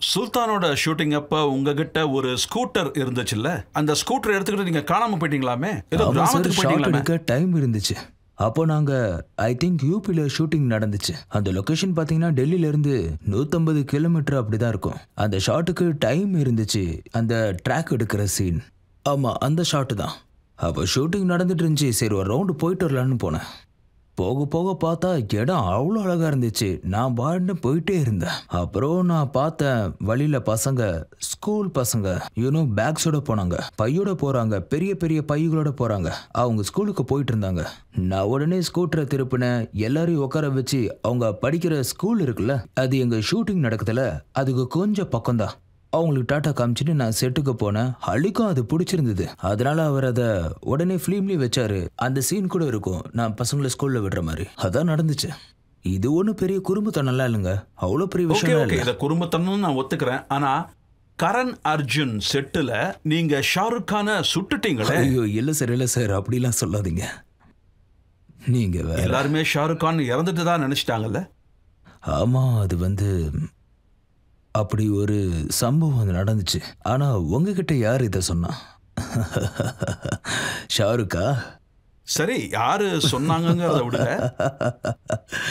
சுல்தானோட ஷூட்டிங் அப்ப உங்ககிட்ட ஒரு ஸ்கூட்டர் இருந்துச்சுல்ல, அந்த ஸ்கூட்டர் எடுத்துக்கிட்டு நீங்க காணாம போயிட்டீங்களாமே? டைம் இருந்துச்சு. அப்போ நாங்கள் ஐ திங்க் யூபியில் ஷூட்டிங் நடந்துச்சு. அந்த லொக்கேஷன் பார்த்தீங்கன்னா டெல்லியிலேருந்து 150 கிலோமீட்டர் அப்படி தான் இருக்கும். அந்த ஷாட்டுக்கு டைம் இருந்துச்சு. அந்த ட்ராக் எடுக்கிற சீன், ஆமாம் அந்த ஷாட்டு தான். அப்போ ஷூட்டிங் நடந்துட்டு இருந்துச்சு. சரி ஒரு ரவுண்டு போயிட்டு வரலான்னு போனேன். போக போக பார்த்தா இடம் அவ்வளோ அழகாக இருந்துச்சு. நான் பாட்டு போயிட்டே இருந்தேன். அப்புறம் நான் பார்த்தேன் வழியில் பசங்க, ஸ்கூல் பசங்க பேக்ஸோட போனாங்க, பையோட போகிறாங்க, பெரிய பெரிய பைகளோட போகிறாங்க. அவங்க ஸ்கூலுக்கு போயிட்டு இருந்தாங்க. நான் உடனே ஸ்கூட்டரை திருப்பினேன். எல்லாரையும் உட்கார வச்சு, அவங்க படிக்கிற ஸ்கூல் இருக்குல்ல, அது எங்கள் ஷூட்டிங் நடக்குதுல, அதுக்கு கொஞ்சம் பக்கம்தான். அவங்களுக்கு டாட்டா காமிச்சிட்டு நான் செட்டுக்கு போனேன். அழிக்கும் அது பிடிச்சிருந்தது. அதனால அவர் அதை உடனே ஃபிலிம்லேயே வச்சாரு. அந்த சீன் கூட இருக்கும், நான் பசங்களை ஸ்கூல்ல விடுற மாதிரி. அதான் நடந்துச்சு. இது ஒன்றும் பெரிய குறும்புத்தனம்லாம் இல்லைங்க, அவ்வளோ பெரிய விஷயம். இதை குறும்புத்தனம் நான் ஒத்துக்கிறேன். ஆனா கரண் அர்ஜுன் செட்டுல நீங்க ஷாருக் கானை சுட்டுட்டீங்களே? ஐயோ இல்லை சார், அப்படிலாம் சொல்லாதீங்க. நீங்க எல்லாருமே ஷாருக் கான் இறந்துட்டு தான் நினைச்சிட்டாங்கல்ல? ஆமா, அது அப்படி ஒரு சம்பவம் நடந்துச்சு. ஆனா உங்ககிட்ட யார் இதை சொன்னா? ஷாருக்கா? சரி, யாரு சொன்னாங்கங்கிறத விடுங்க.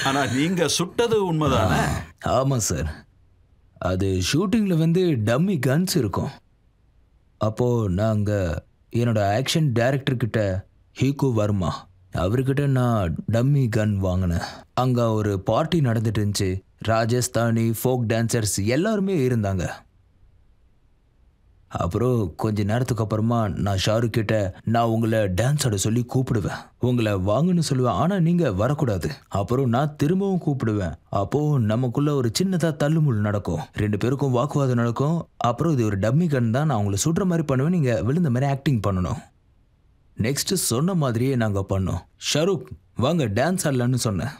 ஆனா நீங்க சுட்டது உண்மைதானே? ஆமாம் சார். அது ஷூட்டிங்கில் வந்து டம்மி கன்ஸ் இருக்கும். அப்போது நான் அங்கே என்னோட ஆக்ஷன் டைரக்டர்கிட்ட ஹீகோ வர்மா அவர்கிட்ட நான் டம்மி கன் வாங்கினேன். அங்கே ஒரு பார்ட்டி நடந்துட்டு இருந்துச்சு. ராஜஸ்தானி ஃபோக் டான்சர்ஸ் எல்லாருமே இருந்தாங்க. அப்புறம் கொஞ்ச நேரத்துக்கு அப்புறமா நான் ஷாருக் கிட்ட நான் உங்களை டான்ஸ் ஆட சொல்லி கூப்பிடுவேன், உங்களை வாங்கன்னு சொல்லுவேன், ஆனால் நீங்கள் வரக்கூடாது. அப்புறம் நான் திரும்பவும் கூப்பிடுவேன். அப்போது நமக்குள்ள ஒரு சின்னதாக தள்ளுமுள் நடக்கும், 2 பேருக்கும் வாக்குவாதம் நடக்கும். அப்புறம் இது ஒரு டம்மி கன் தான், நான் உங்களை சுடுற மாதிரி பண்ணுவேன், நீங்கள் விழுந்த மாதிரி ஆக்டிங் பண்ணணும். நெக்ஸ்ட் சொன்ன மாதிரியே நாங்கள் பண்ணோம். ஷாருக் வாங்க டான்ஸ் ஆடலான்னு சொன்னேன்.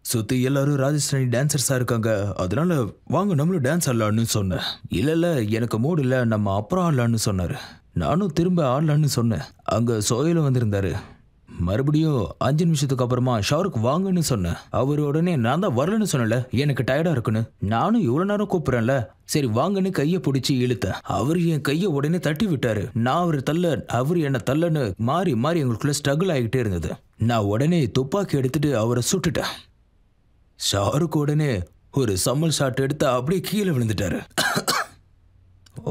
சுற்றி எல்லாரும் ராஜஸ்தானி டான்சர்ஸாக இருக்காங்க, அதனால வாங்க நம்மளும் டான்ஸ் ஆடலான்னு சொன்னேன். இல்லை எனக்கு மூடு இல்லை, நம்ம அப்புறம் ஆடலான்னு சொன்னார். நானும் திரும்ப ஆடலான்னு சொன்னேன். அங்கே சோயிலும் வந்திருந்தாரு. மறுபடியும் 5 நிமிஷத்துக்கு அப்புறமா ஷாருக் வாங்கன்னு சொன்னேன். அவர் உடனே நான் தான் வரலன்னு சொன்னல, எனக்கு டயர்டாக இருக்குன்னு. நானும் இவ்வளோ நேரம் கூப்பிட்றேன்ல, சரி வாங்கன்னு கையை பிடிச்சி இழுத்தேன். அவர் என் கையை உடனே தட்டி விட்டாரு. நான் அவர் என்ன தள்ளன்னு மாறி மாறி எங்களுக்குள்ள ஸ்ட்ரகிள் ஆகிட்டே இருந்தது. நான் உடனே துப்பாக்கி எடுத்துட்டு அவரை சுட்டுட்டேன். ஷாருக் உடனே ஒரு சம்மல் ஷாட் எடுத்து அப்படியே கீழே விழுந்துட்டாரு.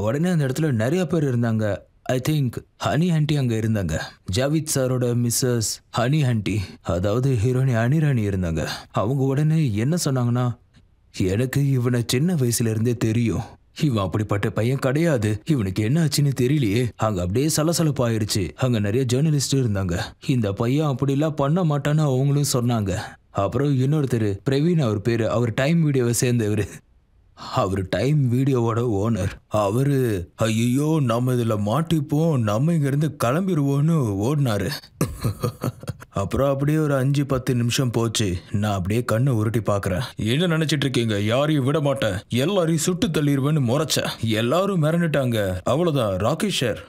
உடனே அந்த இடத்துல நிறைய பேர் இருந்தாங்க. ஐ திங்க் ஹனி ஆண்டி அங்கே இருந்தாங்க. ஜாவித் சாரோட மிஸ்ஸஸ் ஹனி ஆண்டி, அதாவது ஹீரோனி அனிராணி இருந்தாங்க. அவங்க உடனே என்ன சொன்னாங்கன்னா, எனக்கு இவனை சின்ன வயசுல இருந்தே தெரியும், இவன் அப்படிப்பட்ட பையன் கிடையாது, இவனுக்கு என்ன ஆச்சுன்னு தெரியலையே. அங்க அப்படியே சலசலப்பாயிருச்சு. அங்க நிறைய ஜேர்னலிஸ்ட் இருந்தாங்க. இந்த பையன் அப்படிலாம் பண்ண மாட்டான்னு அவங்களும் சொன்னாங்க. அப்புறம் இன்னொருத்தர் பிரவீன், அவர் பேரு, அவர் டைம் வீடியோவை சேர்ந்தவர். அவர் டைம் வீடியோவோட ஓனர். அவரு ஐயோ நம்ம இதுல மாட்டிப்போம், நம்ம இங்க இருந்து கிளம்பிடுவோன்னு ஓடினாரு. அப்புறம் அப்படியே ஒரு 5-10 நிமிஷம் போச்சு. நான் அப்படியே கண்ணை உருட்டி பாக்குறேன். என்ன நினைச்சிட்டு இருக்கீங்க, யாரையும் விட மாட்டேன், எல்லாரையும் சுட்டு தள்ளிடுவேன்னு முறைச்சேன். எல்லாரும் மிரண்டுட்டாங்க. அவ்வளவுதான். ராகேஷ் சார்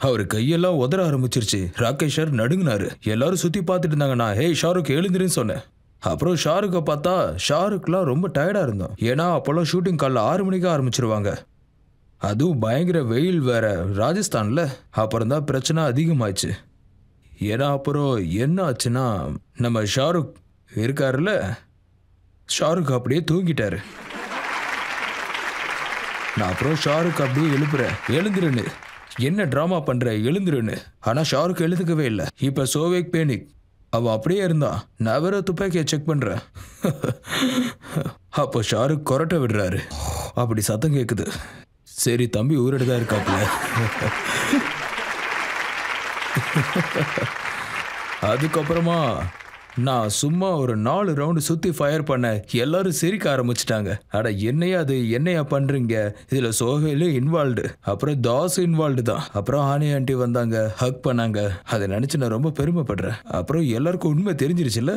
அவர் கையெல்லாம் உதற ஆரம்பிச்சிருச்சு. ராகேஷ் சார் நடுங்கினாரு. எல்லாரும் சுத்தி பார்த்துட்டு இருந்தாங்க. நான் ஹே ஷாருக் எழுந்துருன்னு சொன்னேன். அப்புறம் ஷாருக்கை பார்த்தா ஷாருக்லாம் ரொம்ப டயர்டாக இருந்தோம். ஏன்னா அப்போல்லாம் ஷூட்டிங் காலைல 6 மணிக்கு ஆரம்பிச்சிருவாங்க. அதுவும் பயங்கர வெயில் வேற ராஜஸ்தானில். அப்புறம் தான் பிரச்சனை அதிகமாயிடுச்சு. ஏன்னா அப்புறம் என்ன ஆச்சுன்னா, நம்ம ஷாருக் இருக்காருல்ல, ஷாருக் அப்படியே தூங்கிட்டாரு. நான் அப்புறம் ஷாருக் அப்படியே எழுப்புறேன், எழுந்துருன்னு, என்ன ட்ராமா பண்ற, எழுந்துருன்னு. ஆனால் ஷாருக் எழுதுக்கவே இல்லை. இப்போ சோவேக் பேனிக், அவன் அப்படியே இருந்தான். நான் வேற துப்பாக்கியை செக் பண்றேன். அப்போ ஷாருக் கொரட்டை விடுறாரு. அப்படி சத்தம் கேட்குது. சரி தம்பி ஊரடு தான் இருக்காப்புல. அதுக்கப்புறமா நான் சும்மா ஒரு 4 ரவுண்டு சுற்றி ஃபயர் பண்ண. எல்லாரும் சிரிக்க ஆரம்பிச்சிட்டாங்க. அட என்னையா பண்ணுறீங்க, இதில் சோஹேலு இன்வால்வ்டு, அப்புறம் தாஸ் இன்வால்வ்டு தான். அப்புறம் ஹானி ஆண்டி வந்தாங்க, ஹக் பண்ணாங்க. அதை நினச்சி நான் ரொம்ப பெருமைப்படுறேன். அப்புறம் எல்லாருக்கும் உண்மை தெரிஞ்சிருச்சுல்ல.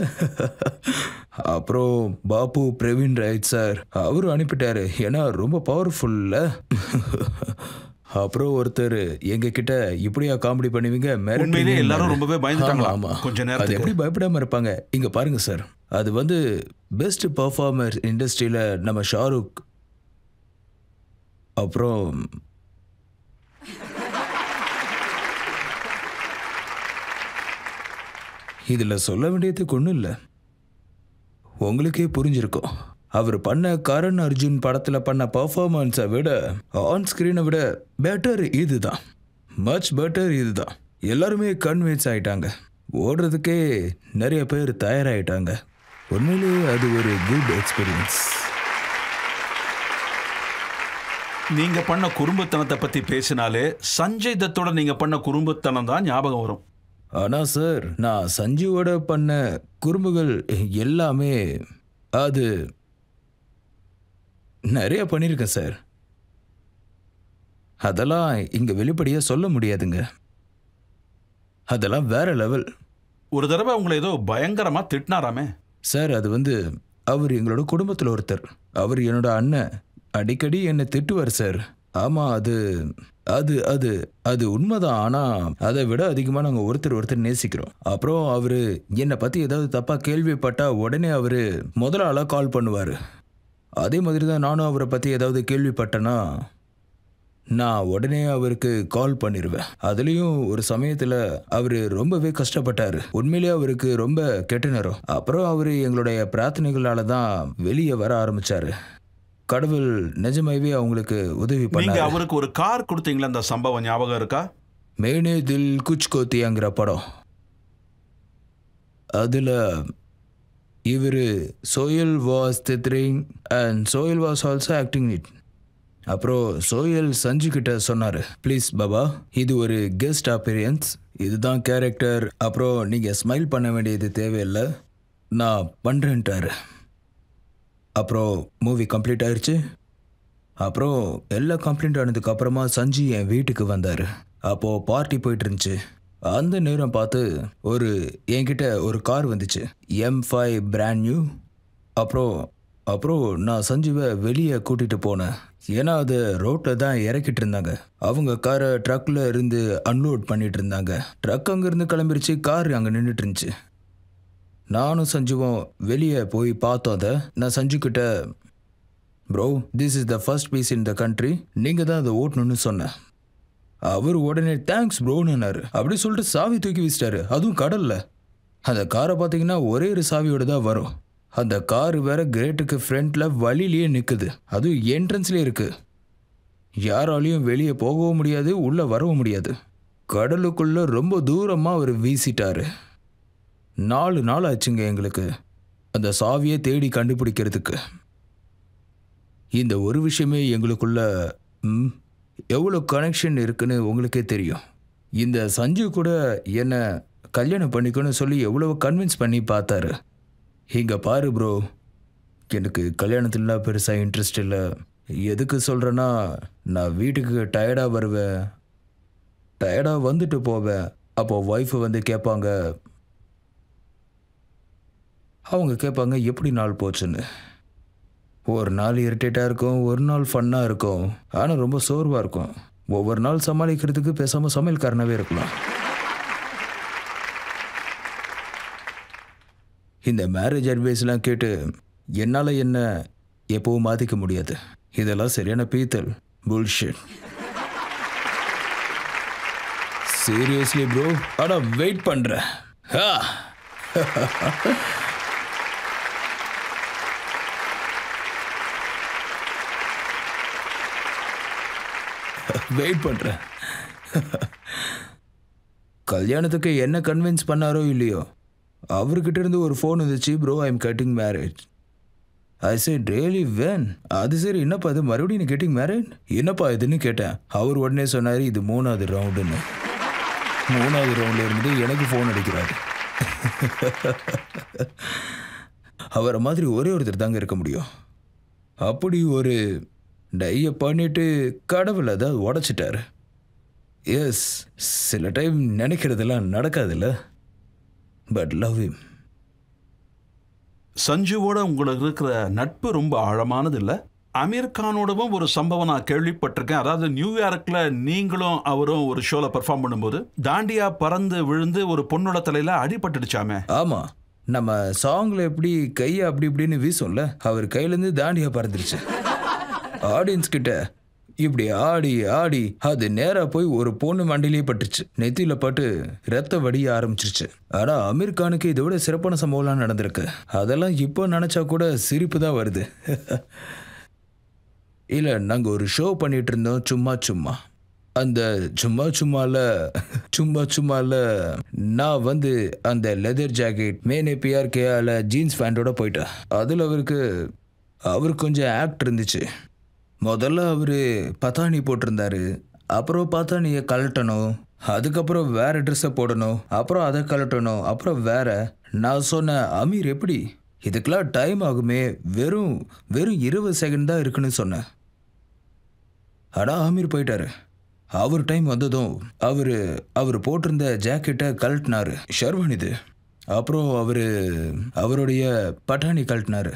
அப்புறம் பாபு பிரவீன் ரைட் சார் அவரும் அனுப்பிட்டாரு. ஏன்னா ரொம்ப பவர்ஃபுல்ல. அப்புறம் ஒருத்தர் எங்க கிட்ட இப்படியா காமெடி பண்ணுவீங்க, எல்லாரும் ரொம்பவே பயந்துட்டாங்க. ஆமா, கொஞ்ச நேரம் அது எப்படி பயப்படாம இருப்பாங்க. இங்க பாருங்க சார், அது வந்து பெஸ்ட் பர்ஃபார்மர் இண்டஸ்ட்ரியில நம்ம ஷாருக். அப்புறம் இதுல சொல்ல வேண்டியதுக்கு ஒன்றும் இல்லை, உங்களுக்கே புரிஞ்சிருக்கும். அவர் பண்ண கரண் அர்ஜுன் படத்தில் பண்ண பர்ஃபார்மன்ஸை விட ஆன் ஸ்க்ரீனை விட பெட்டர் இதுதான், மச் பெட்டர் இதுதான். எல்லாருமே கன்வின்ஸ் ஆயிட்டாங்க. ஓடுறதுக்கே நிறைய பேர் தயாராகிட்டாங்க. உண்மையிலேயே அது ஒரு குட் எக்ஸ்பீரியன்ஸ். நீங்க பண்ண குறும்புத்தனத்தை பத்தி பேசினாலே சஞ்சய் தத்தோட நீங்க பண்ண குறும்புத்தனம் தான் ஞாபகம் வரும். ஆனால் சார், நான் சஞ்சுவோட பண்ண குறும்புகள் எல்லாமே அது நிறைய பண்ணியிருக்கேன் சார். அதெல்லாம் இங்க வெளிப்படையா சொல்ல முடியாதுங்க. அதெல்லாம் வேற லெவல். ஒரு தடவை உங்களை ஏதோ பயங்கரமா திட்டினாராமே சார். அது வந்து அவர் எங்களோட குடும்பத்தில் ஒருத்தர். அவர் என்னோட அண்ணன். அடிக்கடி என்னை திட்டுவார் சார். ஆமா, அது அது அது அது உண்மைதான். ஆனா அதை விட அதிகமாக நாங்கள் ஒருத்தர் நேசிக்கிறோம். அப்புறம் அவரு என்னை பத்தி ஏதாவது தப்பா கேள்விப்பட்டா உடனே அவரு முதல் ஆளா கால் பண்ணுவாரு. அதே மாதிரி தான் நானும் அவரை பற்றி ஏதாவது கேள்விப்பட்டேன்னா நான் உடனே அவருக்கு கால் பண்ணிடுவேன். அதுலேயும் ஒரு சமயத்தில் அவர் ரொம்பவே கஷ்டப்பட்டார். உண்மையிலேயே அவருக்கு ரொம்ப கெட்ட நேரம். அப்புறம் அவர் எங்களுடைய பிரார்த்தனைகளால் தான் வெளியே வர ஆரம்பித்தார். கடவுள் நிஜமாவே அவங்களுக்கு உதவி நீங்க பண்ணாரு. அவருக்கு ஒரு கார் கொடுத்தீங்களா? அந்த சம்பவம் ஞாபகம் இருக்கா? மேனே தில் குச் கோத்தியாங்கிற படம், அதில் இவர் Sohail was directing and Sohail was also acting it. அப்புறம் சோயல் சஞ்சு கிட்ட சொன்னார், ப்ளீஸ் பாபா, இது ஒரு கெஸ்ட் அப்பீரியன்ஸ், இதுதான் கேரக்டர், அப்புறம் நீங்கள் ஸ்மைல் பண்ண வேண்டியது தேவையில்லை, நான் பண்ணுறேன்ட்டாரு. அப்புறம் மூவி கம்ப்ளீட் ஆயிடுச்சு. அப்புறம் எல்லாம் கம்ப்ளீட் ஆனதுக்கு அப்புறமா சஞ்சு என் வீட்டுக்கு வந்தார். அப்போது பார்ட்டி போயிட்டு இருந்துச்சு. அந்த நேரம் பார்த்து என்கிட்ட ஒரு கார் வந்துச்சு, M5 பிராண்ட் நியூ. அப்புறம் நான் சஞ்சுவை வெளியே கூட்டிகிட்டு போனேன். ஏன்னா அது ரோட்டில் தான் இறக்கிட்டு இருந்தாங்க. அவங்க காரை ட்ரக்கில் இருந்து அன்லோட் பண்ணிட்டு இருந்தாங்க. ட்ரக் அங்கேருந்து கிளம்பிருச்சு, கார் அங்கே நின்றுட்டு இருந்துச்சு. நானும் சஞ்சுவும் வெளியே போய் பார்த்தோம். அதை நான் சஞ்சுக்கிட்ட, bro this is the first piece in the country, நீங்கள் தான் அதை ஓட்டணும்னு சொன்னேன். அவர் உடனே தேங்க்ஸ் ப்ரோன்னாரு. அப்படி சொல்லிட்டு சாவி தூக்கி வச்சிட்டாரு, அதுவும் கடலில். அந்த காரை பார்த்தீங்கன்னா ஒரே ஒரு சாவியோடு தான் வரும். அந்த கார் வேற கிரேட்டுக்கு ஃப்ரண்ட்டில் வழியிலேயே நிற்குது, அதுவும் என்ட்ரன்ஸ்லேயே இருக்குது. யாராலையும் வெளியே போகவும் முடியாது, உள்ளே வரவும் முடியாது. கடலுக்குள்ளே ரொம்ப தூரமாக அவர் வீசிட்டாரு. 4 நாள் ஆச்சுங்க எங்களுக்கு அந்த சாவியை தேடி கண்டுபிடிக்கிறதுக்கு. இந்த ஒரு விஷயமே எங்களுக்குள்ள எவ்வளோ கனெக்ஷன் இருக்குன்னு உங்களுக்கே தெரியும். இந்த சஞ்சு கூட என்னை கல்யாணம் பண்ணிக்கணும்னு சொல்லி எவ்வளோ கன்வின்ஸ் பண்ணி பார்த்தாரு. இங்கே பாரு ப்ரோ, எனக்கு கல்யாணத்துல பெருசாக இன்ட்ரெஸ்ட் இல்லை. எதுக்கு சொல்கிறேன்னா, நான் வீட்டுக்கு டயர்டாக வருவேன், டயர்டாக வந்துட்டு போவேன். அப்போது ஒய்ஃபு வந்து கேட்பாங்க, அவங்க கேட்பாங்க எப்படி நாள் போச்சுன்னு. ஒரு நாள் இரிட்டேட்டாக இருக்கும், ஒரு நாள் ஃபன்னாக இருக்கும், ஆனால் ரொம்ப சோர்வாக இருக்கும். ஒவ்வொரு நாள் சமாளிக்கிறதுக்கு பேசாமல் சமையல்காரனாகவே இருக்கலாம். இந்த மேரேஜ் அட்வைஸ்லாம் கேட்டு என்னால் என்ன எப்போவும் மாற்றிக்க முடியாது. இதெல்லாம் சரியான பீத்தல் புல்ஷிட். சீரியஸ்லி ப்ரோ, ஆனால் வெயிட் பண்ணுறேன். வெயிட் பண்ணுறேன். கல்யாணத்துக்கு என்ன கன்வின்ஸ் பண்ணாரோ இல்லையோ, அவர்கிட்ட இருந்து ஒரு ஃபோன் வந்துச்சு, bro I am cutting marriage. I set really when? அது சரி, என்னப்பா இது மறுபடியும் நீ கெட்டிங் மேரேஜ், என்னப்பா இதுன்னு கேட்டேன். அவர் உடனே சொன்னார், இது 3வது ரவுண்டுன்னு. 3வது ரவுண்டில் இருந்து எனக்கு ஃபோன் அடிக்கிறாரு. அவரை மாதிரி ஒரே ஒருத்தர் தாங்க இருக்க முடியும். அப்படி ஒரு டையை பண்ணிட்டு கடவுள் அதை உடச்சிட்டாரு. எஸ், சில டைம் நினைக்கிறதெல்லாம் நடக்காதுல்ல, பட் லவ் ஹிம். சஞ்சுவோட உங்களுக்கு இருக்கிற நட்பு ரொம்ப ஆழமானது இல்லை? அமீர் கானோடவும் ஒரு சம்பவம் நான் கேள்விப்பட்டிருக்கேன். அதாவது நியூயார்க்கில் நீங்களும் அவரும் ஒரு ஷோவில் பெர்ஃபார்ம் பண்ணும்போது தாண்டியா பறந்து விழுந்து ஒரு பொண்ணோட தலையில் அடிபட்டுடுச்சாமே? ஆமாம், நம்ம சாங்கில் எப்படி கையை அப்படி இப்படின்னு வீசும்ல, அவர் கையிலேருந்து தாண்டியா பறந்துருச்சு. ஆடியன்ஸ் கிட்ட இப்படி ஆடி ஆடி அது நேராக போய் ஒரு பொண்ணு மண்டிலேயே பட்டுச்சு. நெத்தியில் பட்டு ரத்த வடிய ஆரம்பிச்சிருச்சு. ஆனால் அமீர் கானுக்கு இதை விட சிறப்பான சம்பவம்லாம் நடந்திருக்கு. அதெல்லாம் இப்போ நினச்சா கூட சிரிப்பு தான் வருது. இல்லை, நாங்கள் ஒரு ஷோ பண்ணிட்டு இருந்தோம், சும்மா அந்த சும்மால நான் வந்து அந்த லெதர் ஜாக்கெட் மேனே பிஆர்கேல ஜீன்ஸ் பேண்டோட போயிட்டேன். அதில் அவருக்கு கொஞ்சம் ஆக்ட் இருந்துச்சு. முதல்ல அவர் பத்தானி போட்டிருந்தாரு, அப்புறம் பத்தானியை கழட்டணும், அதுக்கப்புறம் வேற ட்ரெஸ்ஸை போடணும், அப்புறம் அதை கழட்டணும், அப்புறம் வேற. நான் சொன்னேன், அமீர் எப்படி, இதுக்கெல்லாம் டைம் ஆகுமே, வெறும் 20 செகண்ட் தான் இருக்குன்னு சொன்னேன். ஆனால் அமீர் போயிட்டாரு. அவர் டைம் வந்ததும் அவர் போட்டிருந்த ஜாக்கெட்டை கழட்டினாரு, ஷர்வானிது. அப்புறம் அவருடைய பட்டாணி கழட்டினாரு.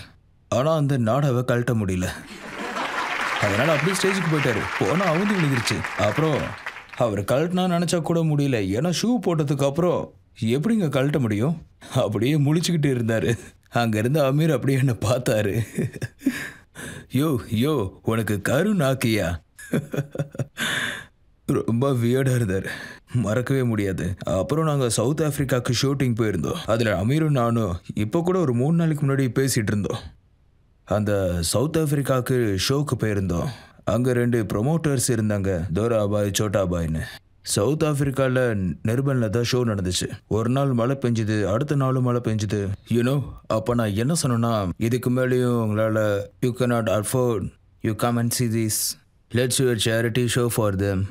ஆனால் அந்த நாடாவை கழட்ட முடியல. அதனால் அப்படியே ஸ்டேஜுக்கு போயிட்டாரு. போனால் அவுந்து விழுந்துருச்சு. அப்புறம் அவர் கழட்டினா நினச்சா கூட முடியல, ஏன்னா ஷூ போட்டதுக்கு அப்புறம் எப்படிங்க கழட்ட முடியும்? அப்படியே முழிச்சுக்கிட்டு இருந்தார். அங்கேருந்து அமீர் அப்படியே என்னை பார்த்தாரு. யோ உனக்கு கரு நாக்கியா? ரொம்ப வியர்டாக இருந்தார், மறக்கவே முடியாது. அப்புறம் நாங்கள் சவுத் ஆஃப்ரிக்காவுக்கு ஷூட்டிங் போயிருந்தோம். அதில் அமீரும் நானும் இப்போ கூட ஒரு 3 நாளைக்கு முன்னாடி பேசிகிட்டு இருந்தோம். அந்த சவுத் ஆஃப்ரிக்காவுக்கு ஷோக்கு போயிருந்தோம். அங்கே 2 ப்ரொமோட்டர்ஸ் இருந்தாங்க, தோரா பாய் சோட்டா பாய்னு. சவுத் ஆஃப்ரிக்காவில் நெர்பனில் தான் ஷோ நடந்துச்சு. ஒரு நாள் மழை பெஞ்சுது, அடுத்த நாளும் மழை பெஞ்சுது. யூனோ அப்போ நான் என்ன சொன்னேன்னா, இதுக்கு மேலேயும் உங்களால் you cannot afford, you come and see this, let's you charity show for them.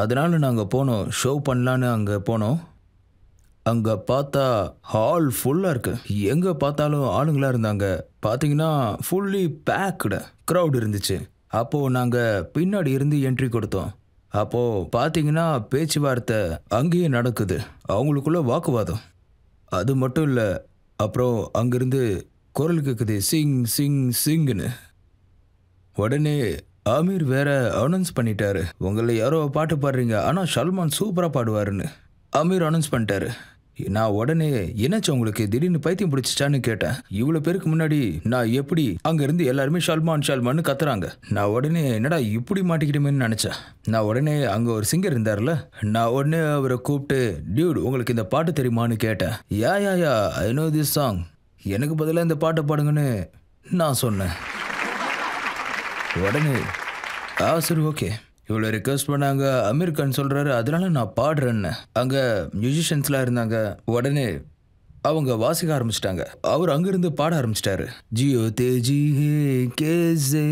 அதனால் நாங்கள் போனோம், ஷோ பண்ணலான்னு அங்கே போனோம். அங்கே பார்த்தா ஹால் ஃபுல்லாக இருக்கு, எங்கே பார்த்தாலும் ஆளுங்களாக இருந்தாங்க. பார்த்தீங்கன்னா ஃபுல்லி பேக்டு க்ரௌட் இருந்துச்சு. அப்போது நாங்கள் பின்னாடி இருந்து என்ட்ரி கொடுத்தோம். அப்போது பார்த்தீங்கன்னா பேச்சுவார்த்தை அங்கேயே நடக்குது, அவங்களுக்குள்ள வாக்குவாதம். அது மட்டும் இல்லை, அப்புறம் அங்கேருந்து குரல் கேட்குது, சிங் சிங் சிங்னு. உடனே ஆமீர் வேற அனௌன்ஸ் பண்ணிட்டாரு, உங்களை யாரோ பாட்டு பாடுறீங்க, ஆனால் சல்மான் சூப்பராக பாடுவாருன்னு ஆமீர் அனௌன்ஸ் பண்ணிட்டாரு. நான் உடனே என்னாச்சு உங்களுக்கு, திடீர்னு பைத்தியம் பிடிச்சிச்சான்னு கேட்டேன். இவ்வளோ பேருக்கு முன்னாடி நான் எப்படி அங்கேருந்து எல்லாருமே ஷல்மான் ஷல்மான்னு கத்துறாங்க. நான் உடனே என்னடா இப்படி மாட்டிக்கிட்டோமேன்னு நினச்சேன். நான் உடனே அங்கே ஒரு சிங்கர் இருந்தார்ல, நான் உடனே அவரை கூப்பிட்டு, டியூட் உங்களுக்கு இந்த பாட்டு தெரியுமான்னு கேட்டேன். யா யா யா ஐ நோ திஸ் சாங், எனக்கு பதிலாக இந்த பாட்டை பாடுங்கன்னு நான் சொன்னேன். உடனே சரி ஓகே, இவ்வளோ ரிக்வெஸ்ட் பண்ணாங்க, அமீர் கான் சொல்கிறாரு, அதனால நான் பாடுறேன்னு. அங்கே மியூசிஷியன்ஸ்லாம் இருந்தாங்க. உடனே அவங்க வாசிக்க ஆரம்பிச்சிட்டாங்க. அவர் அங்கிருந்து பாட ஆரம்பிச்சிட்டாரு. ஜியோ தேஜி ஹே கேசே,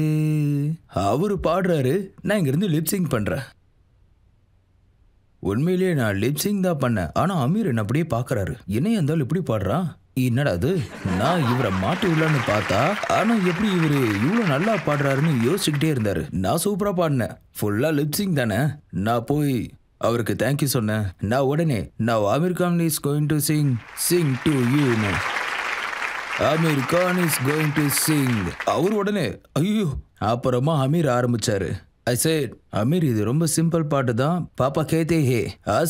அவர் பாடுறாரு, நான் இங்கிருந்து லிப்சிங் பண்ணுறேன். உண்மையிலேயே நான் லிப்சிங் தான் பண்ணேன். ஆனால் அமீர் என்ன அப்படியே பார்க்குறாரு, என்னையா இருந்தாலும் இப்படி பாடுறான், என்னடா அது, நான் இவரை மாட்டு விடலான்னு பார்த்தா, ஆனால் எப்படி இவர் இவ்வளோ நல்லா பாடுறாருன்னு யோசிச்சுக்கிட்டே இருந்தாரு. நான் சூப்பராக பாடினேன், ஃபுல்லாக லிப்சிங் தானே. நான் போய் அவருக்கு தேங்க்யூ சொன்னேன். நான் உடனே நான் Aamir Khan is going to sing to you, Aamir Khan is going to sing. அவர் உடனே ஐயோ. அப்புறமா அமீர் ஆரம்பிச்சாரு. ஐ சேட், அமீர் இது ரொம்ப சிம்பிள் பாட்டு தான், பாப்பா கேத்தே ஹே.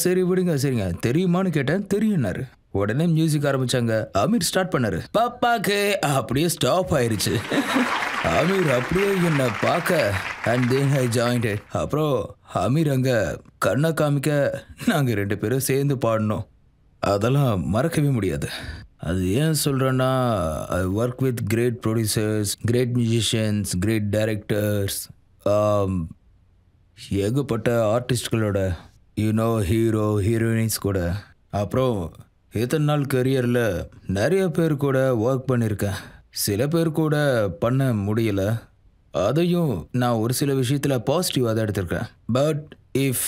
சரி விடுங்க, சரிங்க, தெரியுமான்னு கேட்டேன். தெரியும்னாரு. உடனே மியூசிக் ஆரம்பிச்சாங்க. அமீர் ஸ்டார்ட் பண்ணாரு, பாப்பா கே, அப்படியே ஸ்டாப் ஆயிருச்சு. அமீர் அப்படியே என்ன பார்க்க, அண்ட் தென் ஐ ஜாயின்ட். அப்புறம் அமீர் அங்க கண்ணை காமிக்க நாங்கள் 2 பேரும் சேர்ந்து பாடினோம். அதெல்லாம் மறக்கவே முடியாது. அது ஏன் சொல்கிறேன்னா, I work with great producers, great musicians, great directors, ஏகப்பட்ட ஆர்டிஸ்ட்களோட, யூனோ ஹீரோ ஹீரோயின்ஸ் கூட. அப்புறம் இத்தனை நாள் கரியரில் நிறைய பேர் கூட ஒர்க் பண்ணியிருக்கேன். சில பேர் கூட பண்ண முடியல, அதையும் நான் ஒரு சில விஷயத்தில் பாசிட்டிவாக தான் எடுத்திருக்கேன். But if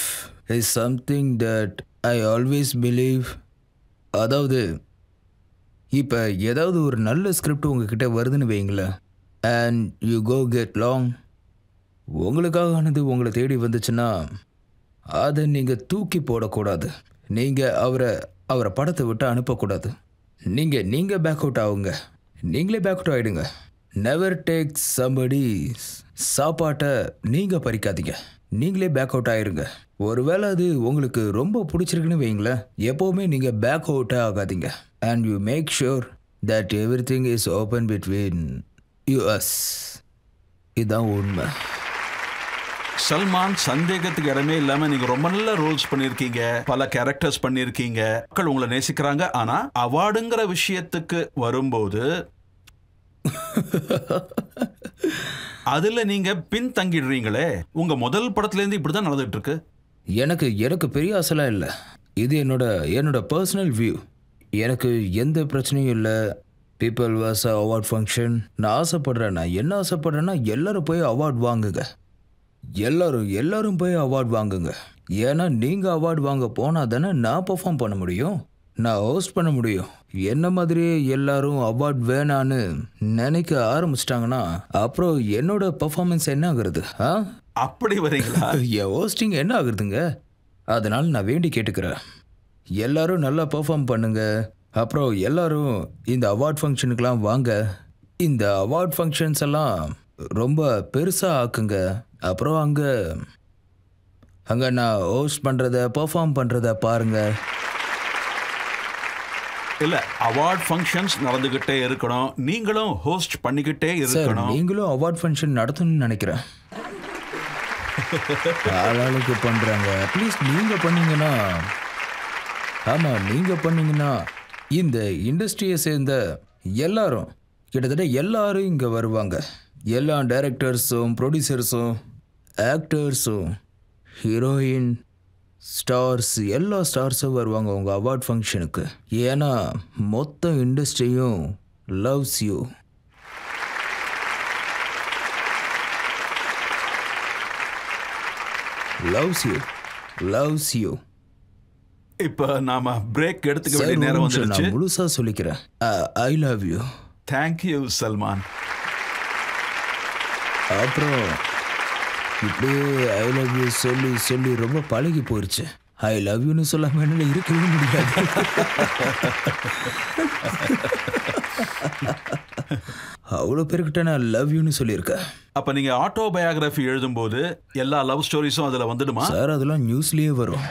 is something that I always believe, அதாவது இப்போ ஏதாவது ஒரு நல்ல ஸ்கிரிப்ட் உங்ககிட்ட வருதுன்னு வைங்களேன், and you go get long, உங்களுக்கானது உங்களை தேடி வந்துச்சுன்னா அதை நீங்கள் தூக்கி போடக்கூடாது. நீங்கள் அவரை படத்தை விட்டு அனுப்பக்கூடாது. நீங்கள் பேக் அவுட் ஆகுங்க, நீங்களே பேக் அவுட் ஆகிடுங்க. நெவர் டேக் சம்படி சாப்பாட்டை நீங்கள் பறிக்காதீங்க, நீங்களே பேக் அவுட் ஆகிருங்க. ஒருவேளை அது உங்களுக்கு ரொம்ப பிடிச்சிருக்குன்னு வைங்களேன், எப்போவுமே நீங்கள் பேக் அவுட்டே ஆகாதீங்க. And you make sure that everything is open between us. இதுதான் உண்மை. சல்மான், சந்தேகத்துக்கு இடமே இல்லாம நீங்க ரொம்ப நல்ல ரோல்ஸ் பண்ணிருக்கீங்க, பல கேரக்டர்ஸ் பண்ணிருக்கீங்க, மக்கள் உங்களை நேசிக்கிறாங்க. ஆனா அவார்டுங்கிற விஷயத்துக்கு வரும்போது அதுல நீங்க பின் தங்கிடுறீங்களே. உங்க முதல் படத்துல இருந்து இப்படிதான் நடந்துட்டு இருக்கு. எனக்கு பெரிய ஆசைலாம் இல்லை. இது என்னோட பர்சனல் வியூ. எனக்கு எந்த பிரச்சனையும் இல்லை. People was award function. நான் ஆசைப்படுறேன், நான் என்ன ஆசைப்படுறேன்னா எல்லாரும் போய் அவார்ட் வாங்குங்க, எல்லாரும் போய் அவார்ட் வாங்குங்க. ஏன்னா நீங்கள் அவார்டு வாங்க போனால் தானே நான் பெர்ஃபார்ம் பண்ண முடியும், நான் ஹோஸ்ட் பண்ண முடியும். என்ன மாதிரியே எல்லாரும் அவார்ட் வேணான்னு நினைக்க ஆரம்பிச்சிட்டாங்கன்னா அப்புறம் என்னோட பெர்ஃபார்மன்ஸ் என்ன ஆகுறது? அப்படி வரீங்களா? என் ஹோஸ்டிங் என்ன ஆகுறதுங்க? அதனால் நான் வேண்டி கேட்டுக்கிறேன், எல்லாரும் நல்லா பெர்ஃபார்ம் பண்ணுங்க. அப்புறம் எல்லாரும் இந்த அவார்ட் ஃபங்க்ஷனுக்கெலாம் வாங்க. இந்த அவார்ட் ஃபங்க்ஷன்ஸ் எல்லாம் ரொம்ப பெருசாக ஆக்குங்க. அப்புறம் அங்கே நான் ஹோஸ்ட் பண்ணுறத பெர்ஃபார்ம் பண்ணுறத பாருங்கள். இல்லை, அவார்ட் ஃபங்க்ஷன்ஸ் நடந்துக்கிட்டே இருக்கணும், நீங்களும் ஹோஸ்ட் பண்ணிக்கிட்டே இருக்கணும். நீங்களும் அவார்ட் ஃபங்க்ஷன் நடத்தணும்னு நினைக்கிறேன். ஆளாளுக்கு பண்றாங்க. அட்லீஸ்ட் நீங்க பண்ணீங்கன்னா, ஆமா நீங்க பண்ணீங்கன்னா இந்த இண்டஸ்ட்ரியை சேர்ந்த எல்லாரும், கிட்டத்தட்ட எல்லாரும் இங்க வருவாங்க. எல்லா டைரக்டர்ஸும், ப்ரொடியூசர்ஸும், ஆக்டர்ஸும், ஹீரோயின், ஸ்டார்ஸ், எல்லா ஸ்டார்ஸும் வருவாங்க உங்கள் அவார்ட் ஃபங்க்ஷனுக்கு. ஏன்னா மொத்த இண்டஸ்ட்ரியும் loves you. Loves you, loves you. இப்போ நாம பிரேக் எடுத்துக்க வேண்டிய நேரம் வந்துருச்சு. நான் முழுசா சொல்லிக்கிறேன். I love you. Thank you Salman. அப்புறம் இப்படியே ஐ லவ் யூ சொல்லி சொல்லி ரொம்ப பழகி போயிடுச்சு. ஐ லவ் யூன்னு சொல்லாம என்னால இருக்கவே முடியாது. அவ்வளோ பேருக்கிட்ட நான் லவ் யூன்னு சொல்லியிருக்கேன். அப்ப நீங்க ஆட்டோபயோகிராஃபி எழுதும்போது எல்லா லவ் ஸ்டோரிஸும் அதுல வந்துடுமா? சார் அதெல்லாம் நியூஸ்லயே வரும்.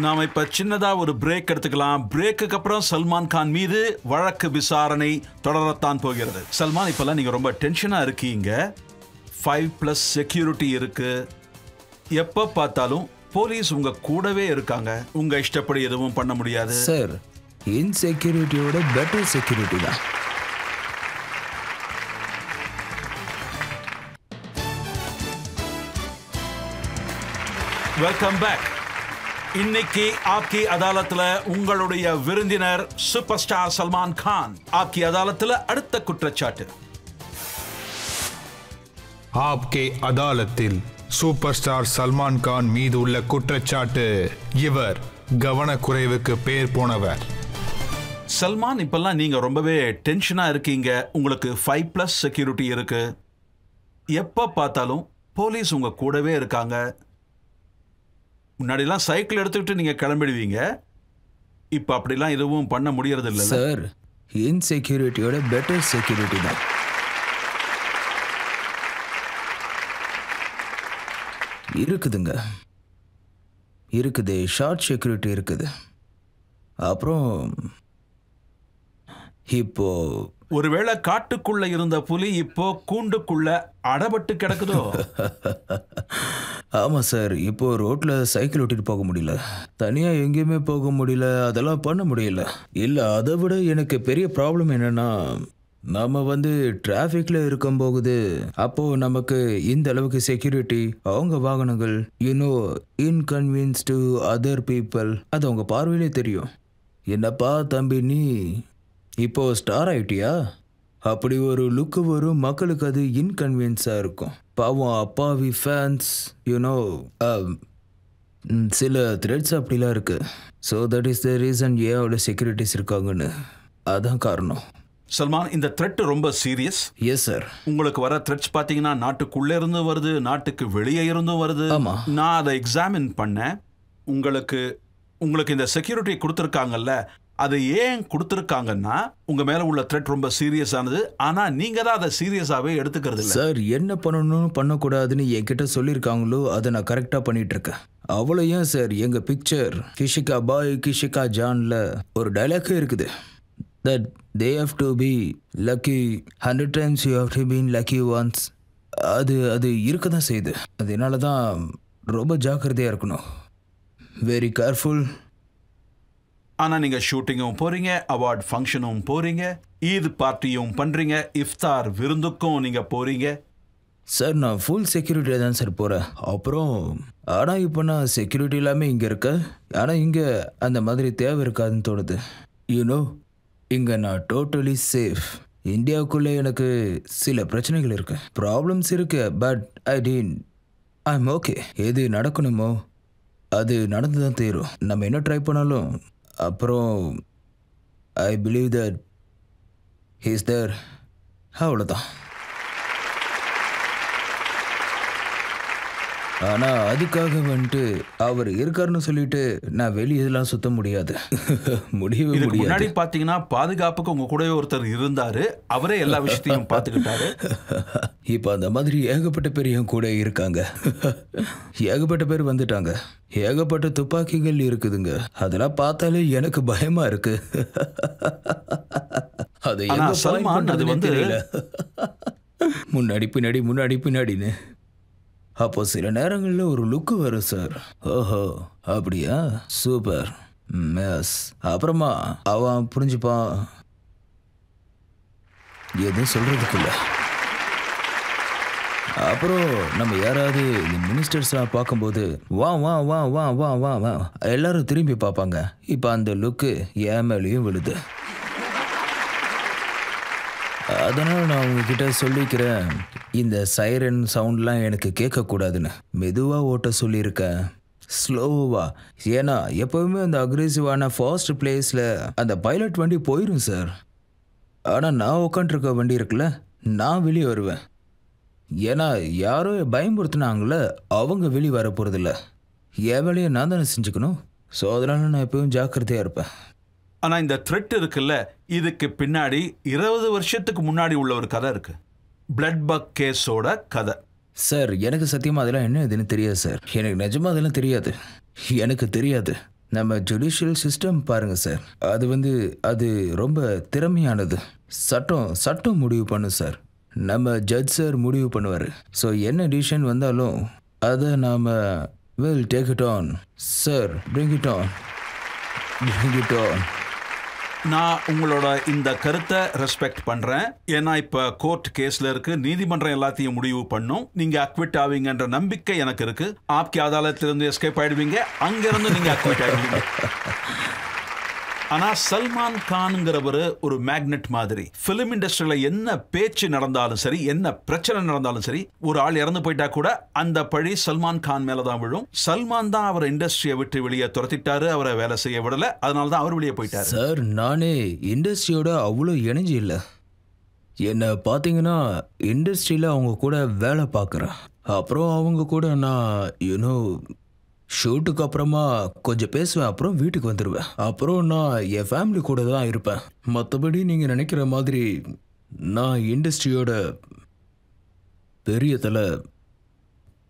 நாம இப்ப சின்னதா ஒரு பிரேக் எடுத்துக்கலாம். பிரேக்குக்கு அப்புறம் சல்மான் கான் மீது வழக்கு விசாரணை தொடரத்தான் போகிறது. சல்மான், இப்பெல்லாம் நீங்க ரொம்ப டென்ஷனா இருக்கீங்க. 5+ செக்யூரிட்டி இருக்கு. எப்ப பார்த்தாலும் போலீஸ் உங்க கூடவே இருக்காங்க. உங்க இஷ்டப்படி எதுவும் பண்ண முடியாது. சார், இன்செக்யூரிட்டியோட பெட்டர் செக்யூரிட்டி தான். Welcome back. இன்னைக்கு ஆப்கி அதாலத்துல உங்களுடைய விருந்தினர் சூப்பர் ஸ்டார் சல்மான் கான். ஆப்கி அதாலத்துல அடுத்த குற்றச்சாட்டு. ஆப்கே அதாலத்தில் சூப்பர் ஸ்டார் சல்மான் கான் மீது உள்ள குற்றச்சாட்டு, இவர் கவனக்குறைவுக்கு பேர் போனவர். சல்மான், இப்பெல்லாம் நீங்க ரொம்பவே டென்ஷனா இருக்கீங்க. உங்களுக்கு 5+ செக்யூரிட்டி இருக்கு. எப்ப பார்த்தாலும் போலீஸ் உங்க கூடவே இருக்காங்க. முன்னாடிலாம் சைக்கிள் எடுத்துக்கிட்டு நீங்க கிளம்பிடுவீங்க. இப்ப அப்படிலாம் எதுவும் பண்ண முடியறது இல்ல சார். இன்செக்யூரிட்டியோட பெட்டர் செக்யூரிட்டி தான். இருக்குதுங்க, இருக்குது. ஷார்ட் செக்யூரிட்டி இருக்குது. அப்புறம் இப்போ ஒருவேளை காட்டுக்குள்ள இருந்த புலி இப்போ கூண்டுக்குள்ள அடபட்டு கிடக்குதோ? ஆமா சார். இப்போ ரோட்ல சைக்கிள் ஓட்டிட்டு போக முடியல, தனியா எங்கேயுமே போக முடியல, அதெல்லாம் பண்ண முடியல. இல்ல, அதை விட எனக்கு பெரிய ப்ராப்ளம் என்னன்னா, நம்ம டிராஃபிக்ல இருக்கும் போகுது. அப்போ நமக்கு இந்த அளவுக்கு செக்யூரிட்டி, அவங்க வாகனங்கள், இன்கன்வீனியன்ஸ் டு அதர் பீப்புள், அது அவங்க பார்வையிலே தெரியும். என்னப்பா தம்பி, நீ இப்போ ஸ்டார் ஆயிட்டியா? அப்படி ஒரு லுக்கு வரும். மக்களுக்கு அது இன்கன்வீனியன்ஸாக இருக்கும். பாவம் அப்பாவி ஃபேன்ஸ், சில த்ரெட்ஸ் அப்படிலாம் இருக்கு. So that is the reason ஏன் அவ்வளோ செக்யூரிட்டிஸ் இருக்காங்கன்னு. அதான் காரணம். சல்மான், இந்த த்ரெட் ரொம்ப சீரியஸ். Yes sir. உங்களுக்கு வர த்ரெட்ஸ் பார்த்தீங்கன்னா நாட்டுக்குள்ளே இருந்து வருது, நாட்டுக்கு வெளியே இருந்தும் வருது. ஆமாம், நான் அதை எக்ஸாமின் பண்ணேன். உங்களுக்கு இந்த செக்யூரிட்டி கொடுத்துருக்காங்கல்ல, அது ஏன் கொடுத்துருக்காங்கன்னா உங்க மேல உள்ள த்ரெட் ரொம்ப சீரியஸ் ஆனது. ஆனா நீங்க தான் அதை சீரியஸாவே எடுத்துக்கிறது இல்லை. சார், என்ன பண்ணணும் பண்ணக்கூடாதுன்னு என்கிட்ட சொல்லியிருக்காங்களோ அதை நான் கரெக்டாக பண்ணிட்டு இருக்கேன். அவ்வளோ ஏன் சார், எங்க பிக்சர் கிஷிகா பாய் கிஷிகா ஜான்ல ஒரு டைலாக் இருக்குது. That they have to be lucky 100 times you have to be lucky once. அது இருக்க தான் செய்யுது. அதனால தான் ரொம்ப ஜாக்கிரதையாக இருக்கணும். Very careful. ஆனால் நீங்கள் ஷூட்டிங்கும் போகிறீங்க, அவார்ட் ஃபங்க்ஷனும் போகிறீங்க, ஈத் பார்ட்டியும் பண்ணுறீங்க, இஃப்தார் விருந்துக்கும் நீங்கள் போகிறீங்க. சார், நான் ஃபுல் செக்யூரிட்டியாக தான் சார் போகிறேன். அப்புறம் ஆனால் இப்போ நான் செக்யூரிட்டி இல்லாமல் இங்கே இருக்கேன். ஆனால் இங்கே அந்த மாதிரி தேவை இருக்காதுன்னு தோணுது. இங்கே நான் டோட்டலி சேஃப். இந்தியாவுக்குள்ளே எனக்கு சில பிரச்சனைகள் இருக்கு, ப்ராப்ளம்ஸ் இருக்கு. But I'm okay. எது நடக்கணுமோ அது நடந்து தான் தீரும். நம்ம என்ன ட்ரை பண்ணாலும். அப்புறம் I believe that he is there. அவ்வளோதான். ஆனா அதுக்காக வந்துட்டு அவர் இருக்காருன்னு சொல்லிட்டு நான் வெளியெல்லாம் சுத்த முடியாது. முடியவே இதுக்கு முன்னாடி முடியாது. பாத்தீங்கன்னா பாதுகாப்புக்கு உங்க கூடவே ஒருத்தர் இருந்தாரு, அவரே எல்லா விஷயத்தையும் பார்த்துக்கிட்டாரு. இப்ப அந்த மாதிரி ஏகப்பட்ட பேர் என் கூட இருக்காங்க. ஏகப்பட்ட பேர் வந்துட்டாங்க. ஏகப்பட்ட துப்பாக்கிகள் இருக்குதுங்க. அதெல்லாம் பார்த்தாலே எனக்கு பயமா இருக்கு. அதை ஆனா எங்க point சல்மான் அது பண்றதுன்னே வந்து தெரியல. முன்னாடி பின்னாடி முன்னாடி பின்னாடின்னு. அப்போ சில நேரங்கள்ல ஒரு லுக்கு வரும் சார். ஓஹோ அப்படியா, சூப்பர் மேஸ். அப்புறமா அவன் புரிஞ்சுப்பான். எதுவும் சொல்றதுக்குள்ள. அப்புறம் நம்ம யாராவது இந்த மினிஸ்டர்ஸ்லாம் பார்க்கும்போது வா வா வா வா வா வா வா எல்லாரும் திரும்பி பார்ப்பாங்க. இப்போ அந்த லுக்கு என் மேலேயும் விழுது. அதனால் நான் உங்ககிட்ட சொல்லிக்கிறேன், இந்த சைரன் சவுண்ட்லாம் எனக்கு கேட்கக்கூடாதுன்னு மெதுவாக ஓட்ட சொல்லியிருக்கேன், ஸ்லோவா. ஏன்னா எப்போவுமே அந்த அக்ரெசிவான ஃபாஸ்ட் பிளேஸில் அந்த பைலட் வண்டி போயிடும் சார். ஆனால் நான் உட்காண்ட்ருக்க வண்டி இருக்குல்ல, நான் வெளியே வருவேன். ஏன்னா யாரோ பயமுறுத்துனாங்கள, அவங்க வெளியே வர போகிறதில்ல. என் வேலையை நான் தானே செஞ்சுக்கணும். ஸோ அதனால நான் எப்பவும் ஜாக்கிரதையாக இருப்பேன். ஆனா இந்த த்ரெட் இருக்குல்ல, இதுக்கு பின்னாடி 20 வருஷத்துக்கு முன்னாடி உள்ள ஒரு கதை இருக்கு. பிளட் பக் கேஸோட கதை. சார் எனக்கு சத்தியமாக அதெல்லாம் என்ன இதுன்னு தெரியாது சார். எனக்கு நிஜமாக அதெல்லாம் தெரியாது. எனக்கு தெரியாது. நம்ம ஜுடிஷியல் சிஸ்டம் பாருங்கள் சார், அது ரொம்ப திறமையானது. சட்டம் முடிவு பண்ணும் சார். நம்ம ஜட்ஜ் சார் முடிவு பண்ணுவார். ஸோ என்ன டிசிஷன் வந்தாலும் அதை நாம் will take it on sir. Bring it on. நான் உங்களோட இந்த கருத்தை ரெஸ்பெக்ட் பண்றேன். ஏன்னா இப்ப கோர்ட் கேஸ்ல இருக்கு, நீதிமன்றம் எல்லாத்தையும் முடிவு பண்ணும். நீங்க அக்விட் ஆவீங்கன்ற நம்பிக்கை எனக்கு இருக்கு. ஆப்கே அதாலத்திலிருந்து எஸ்கேப் ஆயிடுவீங்க, அங்கிருந்து நீங்க அக்விட் ஆயிடுவீங்க. ஆனா சல்மான் கான்ங்கிறவர் ஒரு மேக்னெட் மாதிரி. பிலிம் இண்டஸ்ட்ரியில என்ன பேச்சு நடந்தாலும் சரி, என்ன பிரச்சனை நடந்தாலும் சரி, ஒரு ஆள் இறந்து போயிட்டா கூட அந்த பழி சல்மான் கான் மேலதான் விழும். சல்மான் தான் அவரை இண்டஸ்ட்ரியை விட்டு வெளியே துரத்திட்டாரு, அவரை வேலை செய்ய விடல, அதனால தான் அவர் வெளியே போயிட்டாரு. சார் நானே இண்டஸ்ட்ரியோட அவ்வளோ இணைஞ்சு இல்லை. என்னை பார்த்தீங்கன்னா இண்டஸ்ட்ரியில் அவங்க கூட வேலை பார்க்குறேன். அப்புறம் அவங்க கூட நான் ஷூட்டுக்கு அப்புறமா கொஞ்சம் பேசுவேன், அப்புறம் வீட்டுக்கு வந்துடுவேன். அப்புறம் நான் என் ஃபேமிலி கூட தான் இருப்பேன். மற்றபடி நீங்கள் நினைக்கிற மாதிரி நான் இண்டஸ்ட்ரியோட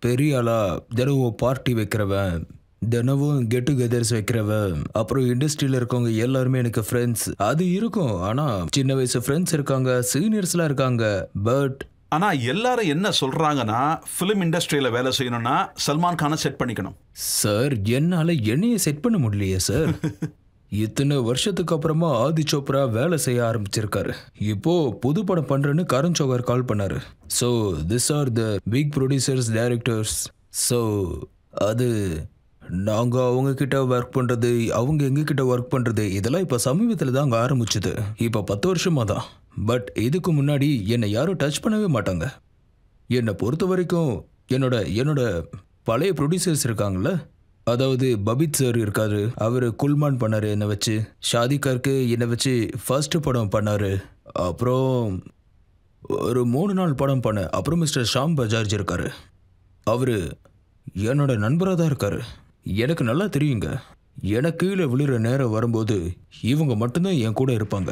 பெரிய ஆளா தினமும் பார்ட்டி வைக்கிறவன், தினமும் கெட் டுகெதர்ஸ் வைக்கிறவன், அப்புறம் இண்டஸ்ட்ரியில் இருக்கவங்க எல்லாருமே எனக்கு ஃப்ரெண்ட்ஸ். அது இருக்கும். ஆனால் சின்ன வயசு ஃப்ரெண்ட்ஸ் இருக்காங்க, சீனியர்ஸ்லாம் இருக்காங்க. பட் ஆனா எல்லாரும் என்ன சொல்றாங்கன்னா, பிலிம் இண்டஸ்ட்ரியில வேலை செய்யணும்னா சல்மான் கானை செட் பண்ணிக்கணும். சார் என்னால் என்னைய செட் பண்ண முடியலையே சார். இத்தனை வருஷத்துக்கு அப்புறமா ஆதி சோப்ரா வேலை செய்ய ஆரம்பிச்சிருக்காரு. இப்போ புது படம் பண்றேன்னு கரண் ஜோஹர் கால் பண்ணாரு. So this are the big producers, directors. So அது நாங்கள் அவங்க கிட்ட ஒர்க் பண்ணுறது, அவங்க எங்ககிட்ட ஒர்க் பண்ணுறது, இதெல்லாம் இப்போ சமீபத்தில் தான் அங்கே ஆரம்பிச்சுது. இப்போ 10 வருஷமாக தான். பட் இதுக்கு முன்னாடி என்னை யாரும் டச் பண்ணவே மாட்டாங்க. என்னை பொறுத்த வரைக்கும் என்னோட பழைய ப்ரொடியூசர்ஸ் இருக்காங்கல்ல, அதாவது பபித் சார் இருக்காரு, அவர் குல்மான் பண்ணார் என்னை வச்சு. ஷாதிகாருக்கு என்னை வச்சு ஃபர்ஸ்ட் படம் பண்ணார். அப்புறம் ஒரு 3 நாள் படம் பண்ணேன். அப்புறம் மிஸ்டர் ஷாம் பஜாஜ் இருக்காரு, அவர் என்னோட நண்பராக தான் இருக்காரு. எனக்கு நல்லா தெரியுங்க, எனக்கு கீழே விழுற நேரம் வரும்போது இவங்க மட்டும்தான் என் கூட இருப்பாங்க.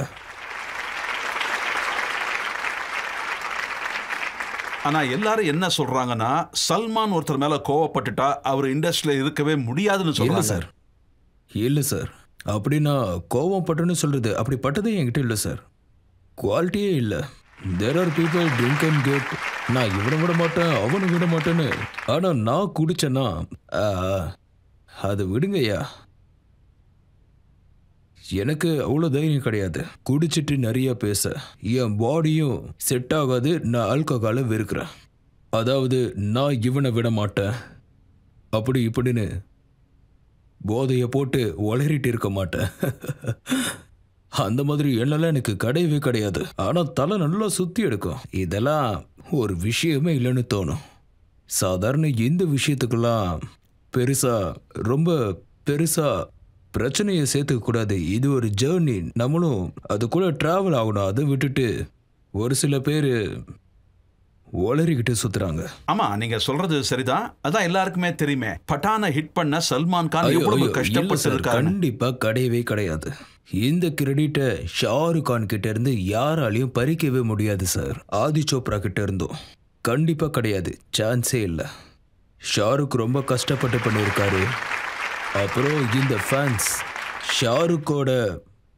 ஆனா எல்லாரும் என்ன சொல்றாங்கன்னா, சல்மான் ஒருத்தர் மேல கோவப்பட்டுட்டா அவர் இண்டஸ்ட்ரியில இருக்கவே முடியாதுன்னு சொல்றாங்க சார். இல்லை சார், அப்படின்னா கோவம் பட்டுன்னு சொல்றது அப்படி பட்டதே என்கிட்ட இல்லை சார். குவாலிட்டியே இல்லை. There are people drink and get. நான் இவனை விட மாட்டேன், அவனை விட மாட்டேன்னு. ஆனால் நான் குடிச்சேன்னா அது விடுங்கய்யா. எனக்கு அவ்வளோ தைரியம் கிடையாது குடிச்சிட்டு நிறைய பேச. என் பாடியும் செட் ஆகாது. நான் ஆல்கஹாலை வெறுக்கிறேன். அதாவது நான் இவனை விட மாட்டேன் அப்படி இப்படின்னு போதையை போட்டு உளறிட்டு இருக்க மாட்டேன். அந்த மாதிரி எண்ணெல்லாம் எனக்கு கிடையவே கிடையாது. ஆனால் தலை நல்லா சுற்றி எடுக்கும். இதெல்லாம் ஒரு விஷயமே இல்லைன்னு தோணும். சாதாரண இந்த விஷயத்துக்கெல்லாம் ரொம்ப பெருசா பிரச்சனையை சேர்த்துக்க கூடாது. இது ஒரு ஜேர்னி, நம்மளும் அது கூட டிராவல் ஆகணும். அதை விட்டுட்டு ஒரு சில பேர் ஒளறிக்கிட்டு சுத்துறாங்க. ஆமா, நீங்க சொல்றது சரிதான். அதான் எல்லாருக்குமே தெரியுமே, பட்டானை ஹிட் பண்ண சல்மான் கான் எவ்வளவு கஷ்டப்பட்டு இருக்காரு. கண்டிப்பா கிடையவே கிடையாது. இந்த கிரெடிட்டை ஷாருக் கான் கிட்ட இருந்து யாராலையும் பறிக்கவே முடியாது சார். ஆதி சோப்ரா கிட்ட இருந்தும் கண்டிப்பா கிடையாது, சான்ஸே இல்லை. ஷாருக் ரொம்ப கஷ்டப்பட்டு பண்ணியிருக்காரு. அப்புறம் இந்த ஃபேன்ஸ் ஷாருக்கோட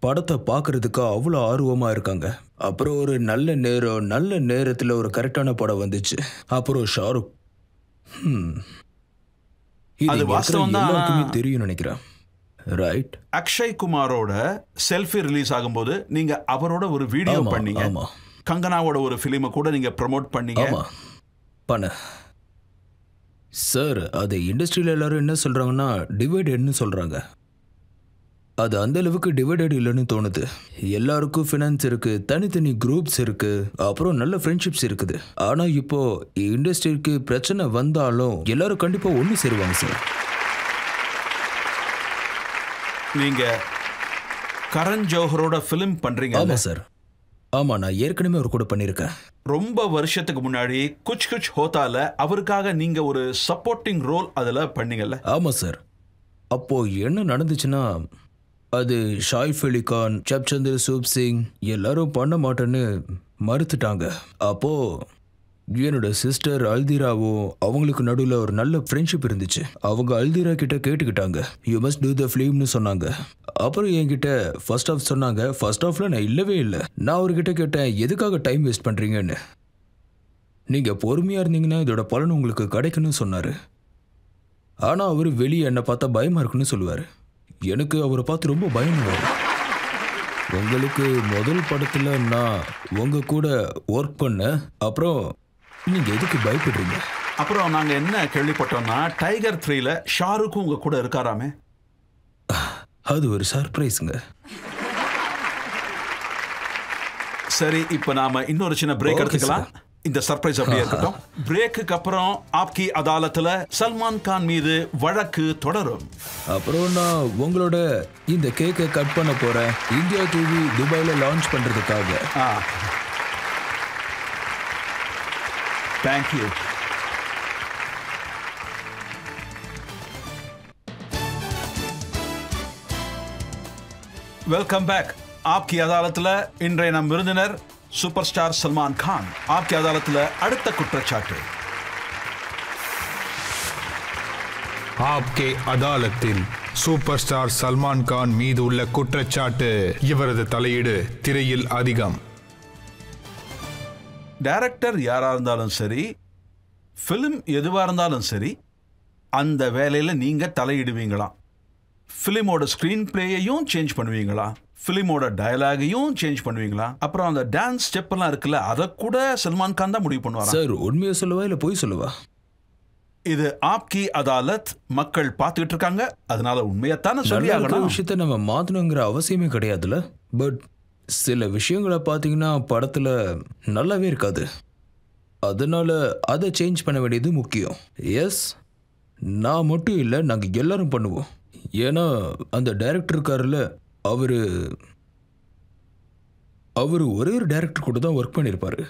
படத்தை பார்க்கறதுக்கு அவ்வளோ ஆர்வமாக இருக்காங்க. அப்புறம் ஒரு நல்ல நேரத்தில் ஒரு கரெக்டான படம் வந்துச்சு. அப்புறம் ஷாருக் அது வாஸ்தவம் தான், எல்லாருக்குமே தெரியும் நினைக்கிறேன். ரைட். அக்ஷய் குமாரோட செல்ஃபி ரிலீஸ் ஆகும்போது நீங்க அவரோட ஒரு வீடியோ பண்ணீங்க. கங்கனாவோட ஒரு ஃபிலிமை கூட நீங்க ப்ரமோட் பண்ணீங்க. பண்ண சார், அது இண்டஸ்ட்ரியில் எல்லாரும் என்ன சொல்றாங்கன்னா டிவைடட்னு சொல்றாங்க. அது அந்த அளவுக்கு டிவைடட் இல்லைன்னு தோணுது. எல்லாருக்கும் ஃபினான்ஸ் இருக்கு, தனித்தனி குரூப்ஸ் இருக்கு, அப்புறம் நல்ல ஃப்ரெண்ட்ஷிப்ஸ் இருக்குது. ஆனா இப்போ இண்டஸ்ட்ரிக்கு பிரச்சனை வந்தாலும் எல்லாரும் கண்டிப்பா ஒன்று சேருவாங்க சார். நீங்க கரண் ஜோஹரோட ஃபிலிம் பண்றீங்க. ஆமா சார். ஆமா, நான் ஏற்கனவே ஒரு கூட பண்ணியிருக்கேன். ரொம்ப வருஷத்துக்கு முன்னாடி குச் குச் ஹோத்தால அவருக்காக நீங்க ஒரு சப்போர்ட்டிங் ரோல் அதுல பண்ணீங்கல்ல? ஆமா சார். அப்போ என்ன நடந்துச்சுன்னா, அது ஷாயிஃப் அலி கான், சப்சந்தர் சூப் சிங் எல்லாரும் பண்ண மாட்டேன்னு மறுத்துட்டாங்க. அப்போ என்னோட சிஸ்டர் அல்திராவும் அவங்களுக்கு நடுவில் ஒரு நல்ல ஃப்ரெண்ட்ஷிப் இருந்துச்சு. அவங்க அல்திரா கிட்ட கேட்டுக்கிட்டாங்க, யூ மஸ்ட் டூ த ஃபிலிம்னு சொன்னாங்க. அப்புறம் என்கிட்ட ஃபர்ஸ்ட் ஆஃப் சொன்னாங்க. ஃபர்ஸ்ட் ஆஃப்ல நான் இல்லவே இல்லை. நான் அவர்கிட்ட கேட்டேன், எதுக்காக டைம் வேஸ்ட் பண்றீங்கன்னு. நீங்க பொறுமையா இருந்தீங்கன்னா இதோட பலன் உங்களுக்கு கிடைக்குன்னு சொன்னாரு. ஆனா அவர் வெளியே என்னை பார்த்தா பயமா இருக்குன்னு சொல்லுவாரு. எனக்கு அவரை பார்த்து ரொம்ப பயம் வரும். உங்களுக்கு முதல் படத்துல நான் உங்க கூட ஒர்க் பண்ண, அப்புறம் நீங்க எதுக்கு பயப்படுறீங்க? அப்புறம் நாங்க என்ன கேள்விப்பட்டோம்னா டைகர் 3ல ஷாருக்கும் உங்க கூட இருக்காராமே. அது ஒரு சர்ப்ரைஸ்ங்க. சரி, இப்போ நாம இன்னொரு சின்ன பிரேக் எடுத்துக்கலாம். இந்த சர்ப்ரைஸ் அப்படியே இருக்கட்டும். பிரேக்குக்கு அப்புறம் ஆப்கி அதாலத்துல சல்மான் கான் மீது வழக்கு தொடரும். அப்புறம் நான் உங்களோட இந்த கேக்கை கட் பண்ண போறேன், இந்தியா டிவி துபாயில லான்ச் பண்றதுக்காக. தேங்க்யூ. Welcome back. ஆப்கி அதாலத்துல இன்றைய நம் விருந்தினர் சூப்பர் ஸ்டார் சல்மான் கான். ஆப்கி அதாலத்துல அடுத்த குற்றச்சாட்டு. ஆப்கே அதாலத்தில் சூப்பர் ஸ்டார் சல்மான் கான் மீது உள்ள குற்றச்சாட்டு, இவரது தலையீடு திரையில் அதிகம். டைரக்டர் யாரா இருந்தாலும் சரி, ஃபிலிம் எதுவா இருந்தாலும் சரி, அந்த வேலையில நீங்க தலையிடுவீங்களா? ஃபிலிமோட ஸ்கிரீன் பிளேயையும் சேஞ்ச் பண்ணுவீங்களா? ஃபிலிமோட டயலாகையும் சேஞ்ச் பண்ணுவீங்களா? அப்புறம் அந்த டான்ஸ் ஸ்டெப் எல்லாம் இருக்குல்ல, அதை கூட சல்மான் கான் தான் முடிவு பண்ணுவாரா? சார், உண்மையை சொல்லவா இல்லை போய் சொல்லவா? இது ஆப்கி அதாலத், மக்கள் பார்த்துக்கிட்டு இருக்காங்க, அதனால உண்மையத்தான சொல்லி ஆகணும். விஷயத்த நம்ம மாத்தணுங்கிற அவசியமே கிடையாதுல்ல. பட் சில விஷயங்களை பார்த்தீங்கன்னா படத்துல நல்லாவே இருக்காது. அதனால அதை சேஞ்ச் பண்ண வேண்டியது முக்கியம். எஸ், நான் மட்டும் இல்லை, நாங்கள் எல்லாரும் பண்ணுவோம். ஏன்னா அந்த டைரக்டர் இருக்காருல்ல, அவரு ஒரே ஒரு டைரக்டர் கூட தான் ஒர்க் பண்ணியிருப்பாரு.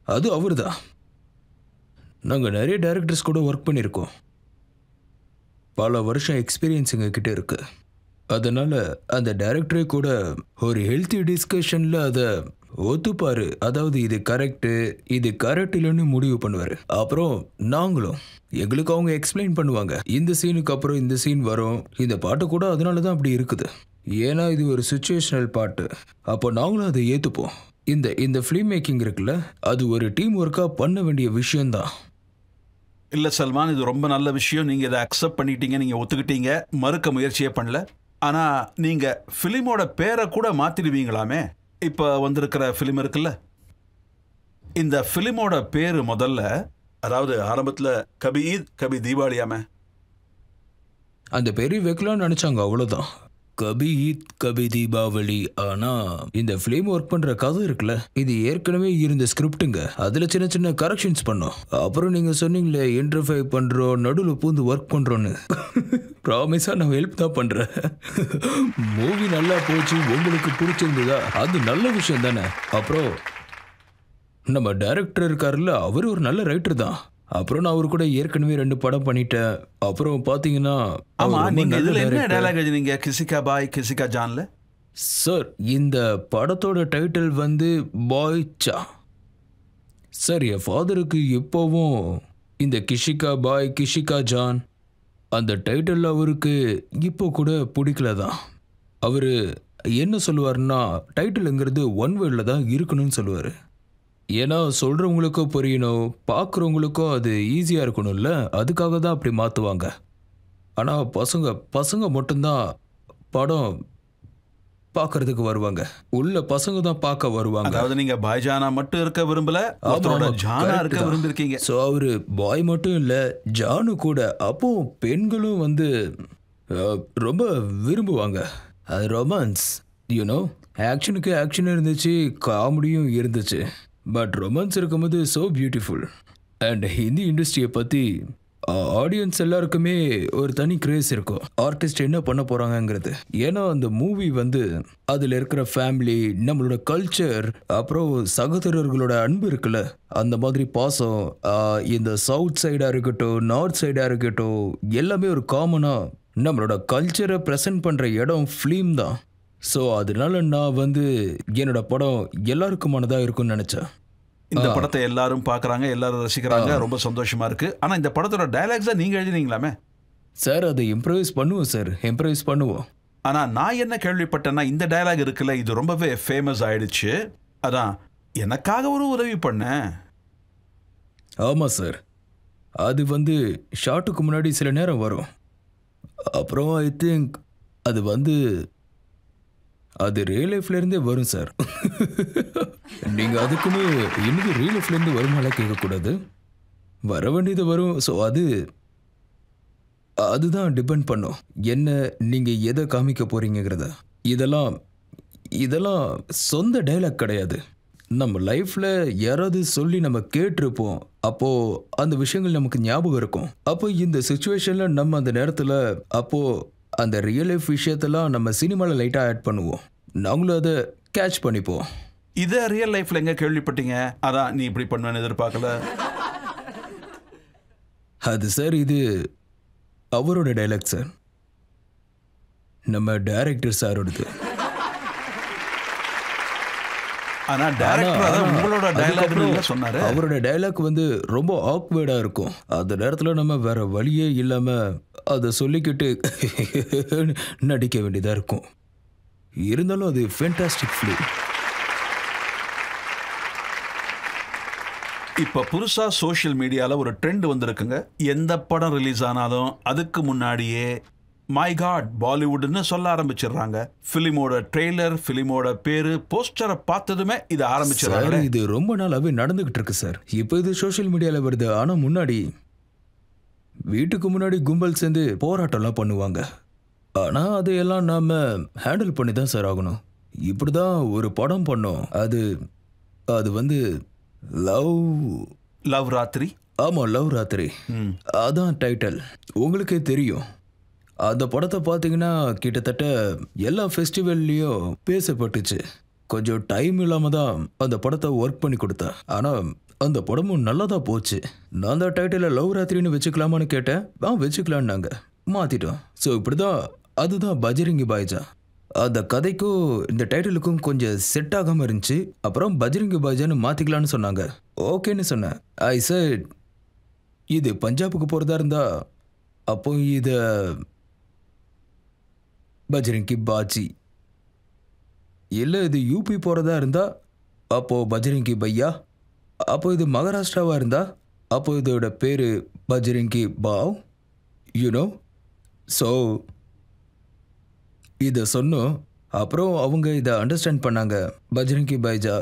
அது அவரு தான். நாங்கள் நிறைய டைரக்டர்ஸ் கூட ஒர்க் பண்ணியிருக்கோம். பல வருஷம் எக்ஸ்பீரியன்ஸ் எங்ககிட்ட இருக்கு. அதனால அந்த டைரக்டரே கூட ஒரு ஹெல்த்தி டிஸ்கஷன்ல அதை ஒத்துப்பாரு. அதாவது இது கரெக்டு, இது கரெக்ட் இல்லைன்னு முடிவு பண்ணுவாரு. அப்புறம் நாங்களும் எங்களுக்கு அவங்க எக்ஸ்பிளைன் பண்ணுவாங்க, இந்த சீனுக்கு அப்புறம் இந்த சீன் வரும். இந்த பாட்டு கூட அதனால தான் அப்படி இருக்குது, ஏன்னா இது ஒரு சுச்சுவேஷனல் பாட்டு. அப்போ நாங்களும் அதை ஏற்றுப்போம். இந்த ஃபிலிம் மேக்கிங் இருக்குல்ல, அது ஒரு டீம் ஒர்க்காக பண்ண வேண்டிய விஷயம்தான். இல்லை சல்மான், இது ரொம்ப நல்ல விஷயம். நீங்கள் இதை அக்செப்ட் பண்ணிட்டீங்க, நீங்கள் ஒத்துக்கிட்டீங்க, மறுக்க முயற்சியே பண்ணல. ஆனால் நீங்கள் ஃபிலிமோட பேரை கூட மாற்றிடுவீங்களாமே. இப்போ வந்திருக்கிற ஃபிலிம் இருக்குல்ல, இந்த ஃபிலிமோட பேர் முதல்ல, அதாவது ஆரம்பத்தில் கபி ஈத் கபி தீபாவளியாமே, அந்த பேரை வைக்கலாம்னு நினச்சாங்க, அவ்வளோதான். கபி ஈத் கபி தீபாவளி. ஆனா இந்த ஃபிலிம் ஒர்க் பண்ற கதை இருக்குல்ல, இது ஏற்கனவே இருந்த ஸ்கிரிப்டுங்க. அதுல சின்ன சின்ன கரெக்ஷன்ஸ் பண்ணோம். அப்புறம் நீங்க சொன்னீங்களே இன்டர்ஃபை பண்றோம், நடுவில் பூந்து ஒர்க் பண்றோன்னு. ப்ராமிஸா நான் ஹெல்ப் தான் பண்றேன். மூவி நல்லா போச்சு, உங்களுக்கு பிடிச்சிருந்ததா, அது நல்ல விஷயம் தானே. அப்புறம் நம்ம டைரக்டர் இருக்காருல்ல, அவர் ஒரு நல்ல ரைட்டர் தான். அப்புறம் நான் அவர் கூட ஏற்கனவே 2 படம் பண்ணிட்டேன். அப்புறம் பார்த்தீங்கன்னா ஆமா, அவர் ரொம்ப நீங்க நல்ல இதுல என்ன director. டயலாக் எழுதினீங்க? கிசிகா பாய் கிசிகா ஜான்ல? சார், இந்த படத்தோட டைட்டில் வந்து பாய் சா. சார், என் ஃபாதருக்கு எப்போவும் இந்த கிஷிகா பாய் கிஷிகா ஜான் அந்த டைட்டில் அவருக்கு இப்போ கூட பிடிக்கல தான். அவர் என்ன சொல்லுவாருன்னா, டைட்டிலுங்கிறது ஒன் வேர்டில் தான் இருக்கணும்னு சொல்லுவார். ஏன்னா சொல்கிறவங்களுக்கும் புரியணும், பார்க்குறவங்களுக்கும் அது ஈஸியாக இருக்கணும்ல, அதுக்காக தான் அப்படி மாற்றுவாங்க. ஆனால் பசங்க மட்டும்தான் படம் பார்க்கறதுக்கு வருவாங்க. உள்ள பசங்க தான் பார்க்க வருவாங்க. அதாவது நீங்க பாய் ஜானா மட்டும் இருக்க விரும்பல, ஒருத்தரோட ஜானா இருக்க விரும்பிருக்கீங்க. ஸோ அவரு பாய் மட்டும் இல்லை, ஜானு கூட. அப்போ பெண்களும் வந்து ரொம்ப விரும்புவாங்க. அது ரொமான்ஸ், யூனோ. ஆக்ஷனுக்கு ஆக்ஷன் இருந்துச்சு, காமெடியும் இருந்துச்சு. பட் ரொமான்ஸ் இருக்கும்போது ஸோ பியூட்டிஃபுல். அண்ட் ஹிந்தி இண்டஸ்ட்ரியை பற்றி ஆடியன்ஸ் எல்லாருக்குமே ஒரு தனி கிரேஸ் இருக்கும், ஆர்டிஸ்ட் என்ன பண்ண போகிறாங்கங்கிறது. ஏன்னா அந்த மூவி வந்து அதில் இருக்கிற ஃபேமிலி, நம்மளோட கல்ச்சர், அப்புறம் சகோதரர்களோட அன்பு இருக்குல்ல, அந்த மாதிரி பாசம், இந்த சவுத் சைடாக இருக்கட்டும், நார்த் சைடாக இருக்கட்டும், எல்லாமே ஒரு காமனாக நம்மளோட கல்ச்சரை ப்ரெசென்ட் பண்ணுற இடம் ஃபிலிம் தான். ஸோ அதனால நான் வந்து என்னோட படம் எல்லாருக்குமானதாக இருக்கும்னு நினச்சேன். இந்த படத்தை எல்லாரும் பார்க்குறாங்க, எல்லாரும் ரசிக்கிறாங்க, ரொம்ப சந்தோஷமா இருக்கு. ஆனால் இந்த படத்தோட டயலாக்ஸை நீங்கள் எழுதினீங்களாமே? சார், அதை இம்ப்ரவைஸ் பண்ணுவோம் சார், இம்ப்ரவைஸ் பண்ணுவோம். ஆனால் நான் என்ன கேள்விப்பட்டேன்னா, இந்த டயலாக் இருக்குல்ல, இது ரொம்பவே ஃபேமஸ் ஆயிடுச்சு. அதான் எனக்காக ஒரு உதவி பண்ணேன். ஆமாம் சார், அது வந்து ஷாட்டுக்கு முன்னாடி சில நேரம் வரும். அப்புறம் ஐ திங்க் அது வந்து அது ரியல் லைஃப்லேருந்தே வரும் சார். நீங்கள் அதுக்குன்னு இன்னும் ரியல் லைஃப்லேருந்து வருமானம் கேட்கக்கூடாது, வர வேண்டியது வரும். ஸோ அதுதான் டிபெண்ட் பண்ணும், என்ன நீங்கள் எதை காமிக்க போகிறீங்கிறத. இதெல்லாம் சொந்த டைலாக் கிடையாது, நம்ம லைஃப்பில் யாராவது சொல்லி நம்ம கேட்டிருப்போம். அப்போது அந்த விஷயங்கள் நமக்கு ஞாபகம் இருக்கும். அப்போ இந்த சுச்சுவேஷனில் நம்ம அந்த நேரத்தில் அப்போது அந்த ரியல் லைஃப் விஷயத்தெல்லாம் நம்ம சினிமாவில் லைட்டாக ஆட் பண்ணுவோம், நாங்களும் அதை கேட்ச் பண்ணிப்போம். இதை ரியல் லைஃப்பில் எங்கே கேள்விப்பட்டீங்க? அதான் நீ இப்படி பண்ணுவேன்னு எதிர்பார்க்கல. அது சார், இது அவரோட டைலாக் சார், நம்ம டைரக்டர் சாரோடது. ஆனால் டைரக்டர் உங்களோட டைலாக் சொன்னார். அவரோட டைலாக் வந்து ரொம்ப ஆக்வர்டாக இருக்கும். அந்த நேரத்தில் நம்ம வேற வழியே இல்லாமல் அதை சொல்லிக்கிட்டு நடிக்க வேண்டியதாக இருக்கும். இருந்தாலும் அது ஃபேண்டாஸ்டிக் ஃபிலிம். இப்போ புதுசாக சோஷியல் மீடியாவில் ஒரு ட்ரெண்ட் வந்திருக்குங்க. எந்த படம் ரிலீஸ் ஆனாலும் அதுக்கு முன்னாடியே மை காட் பாலிவுட்னு சொல்ல ஆரம்பிச்சிடுறாங்க. ஃபிலிமோட ட்ரெய்லர், ஃபிலிமோட பேரு, போஸ்டரை பார்த்ததுமே இது ஆரம்பிச்சிடுறாங்க. இது ரொம்ப நாளாவே நடந்துகிட்டு இருக்கு சார். இப்போ இது சோஷியல் மீடியாவில் வருது. ஆனால் முன்னாடி வீட்டுக்கு முன்னாடி கும்பல் சேர்ந்து போராட்டம்லாம் பண்ணுவாங்க. ஆனால் அதையெல்லாம் நாம் ஹேண்டில் பண்ணி தான் சார் ஆகணும். இப்படி தான் ஒரு படம் பண்ணோம். அது வந்து லவ் ராத்திரி. ஆமாம், லவ் ராத்திரி. அதான் டைட்டில். உங்களுக்கே தெரியும், அந்த படத்தை பார்த்தீங்கன்னா கிட்டத்தட்ட எல்லா ஃபெஸ்டிவல்லையும் பேசப்பட்டுச்சு. கொஞ்சம் டைம் இல்லாமல் தான் அந்த படத்தை ஒர்க் பண்ணி கொடுத்தேன். ஆனால் அந்த படமும் நல்லா தான் போச்சு. நான் அந்த டைட்டில் லவ் ராத்திரின்னு வச்சுக்கலாமான்னு கேட்டேன். வச்சுக்கலான்னு நாங்கள் மாற்றிட்டோம். ஸோ இப்படி தான், அதுதான் பஜ்ரங்கி பாய்ஜா. அந்த கதைக்கும் இந்த டைட்டிலுக்கும் கொஞ்சம் செட் ஆகாமல் இருந்துச்சு. அப்புறம் பஜ்ரங்கி பாய்ஜான்னு மாற்றிக்கலான்னு சொன்னாங்க. ஓகேன்னு சொன்னேன். ஐ செட் இது பஞ்சாபுக்கு போகிறதா இருந்தா அப்போ இதை பஜ்ரங்கி பாஜி, இல்லை இது யூபி போகிறதா இருந்தா அப்போ பஜ்ரங்கி பையா, அப்போ இது மகாராஷ்டிராவாக இருந்தா அப்போ இதோட பேர் பஜ்ரங்கி பாவ், யூனோ. ஸோ இதை சொன்னோம். அப்புறம் அவங்க இதை அண்டர்ஸ்டாண்ட் பண்ணாங்க, பஜ்ரங்கி பைஜா.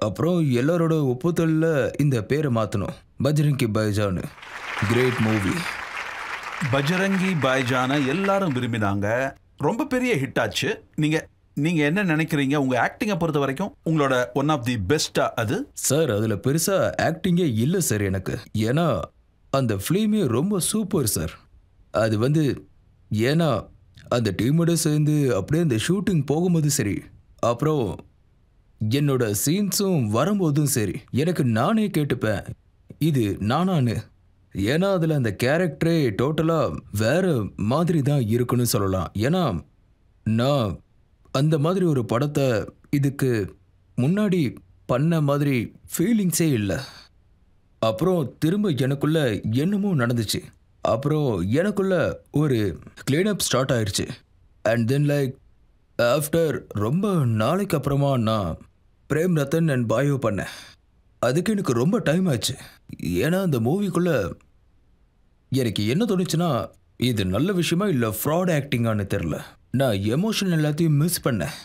அப்புறம் எல்லாரோட ஒப்புதலில் இந்த பேரை மாற்றணும், பஜ்ரங்கி பைஜான்னு. Great movie. பஜ்ரங்கி பாய்ஜானை எல்லாரும் விரும்பினாங்க, ரொம்ப பெரிய ஹிட் ஆச்சு. நீங்க என்ன நினைக்கிறீங்க? உங்க ஆக்டிங்கை பொறுத்த வரைக்கும் உங்களோட ஒன் ஆஃப் தி பெஸ்டா அது? சார், அதில் பெருசாக ஆக்டிங்கே இல்லை சார் எனக்கு. ஏன்னா அந்த ஃபிலிமே ரொம்ப சூப்பர் சார். அது வந்து ஏன்னா அந்த டீமோட சேர்ந்து அப்படியே அந்த ஷூட்டிங் போகும்போது சரி, அப்புறம் என்னோட சீன்ஸும் வரும்போதும் சரி எனக்கு நானே கேட்டுப்பேன் இது நானானு. ஏன்னா அதில் அந்த கேரக்டரே டோட்டலாக வேற மாதிரி தான் இருக்குன்னு சொல்லலாம். ஏன்னா நான் அந்த மாதிரி ஒரு படத்தை இதுக்கு முன்னாடி பண்ண மாதிரி ஃபீலிங்ஸே இல்லை. அப்புறம் திரும்ப எனக்குள்ள என்னமோ நடந்துச்சு. அப்புறம் எனக்குள்ள ஒரு கிளீனப் ஸ்டார்ட் ஆயிடுச்சு. அண்ட் தென் லைக் ஆஃப்டர் ரொம்ப நாளைக்கு அப்புறமா நான் பிரேம் ரத்தன் அண்ட் பாயோ பண்ணேன். அதுக்கு எனக்கு ரொம்ப டைம் ஆச்சு. ஏன்னா அந்த மூவிக்குள்ள எனக்கு என்ன தோணுச்சுன்னா இது நல்ல விஷயமா இல்லை ஃப்ராட் ஆக்டிங்கானு தெரில. நான் எமோஷன் எல்லாத்தையும் மிஸ் பண்ணேன்.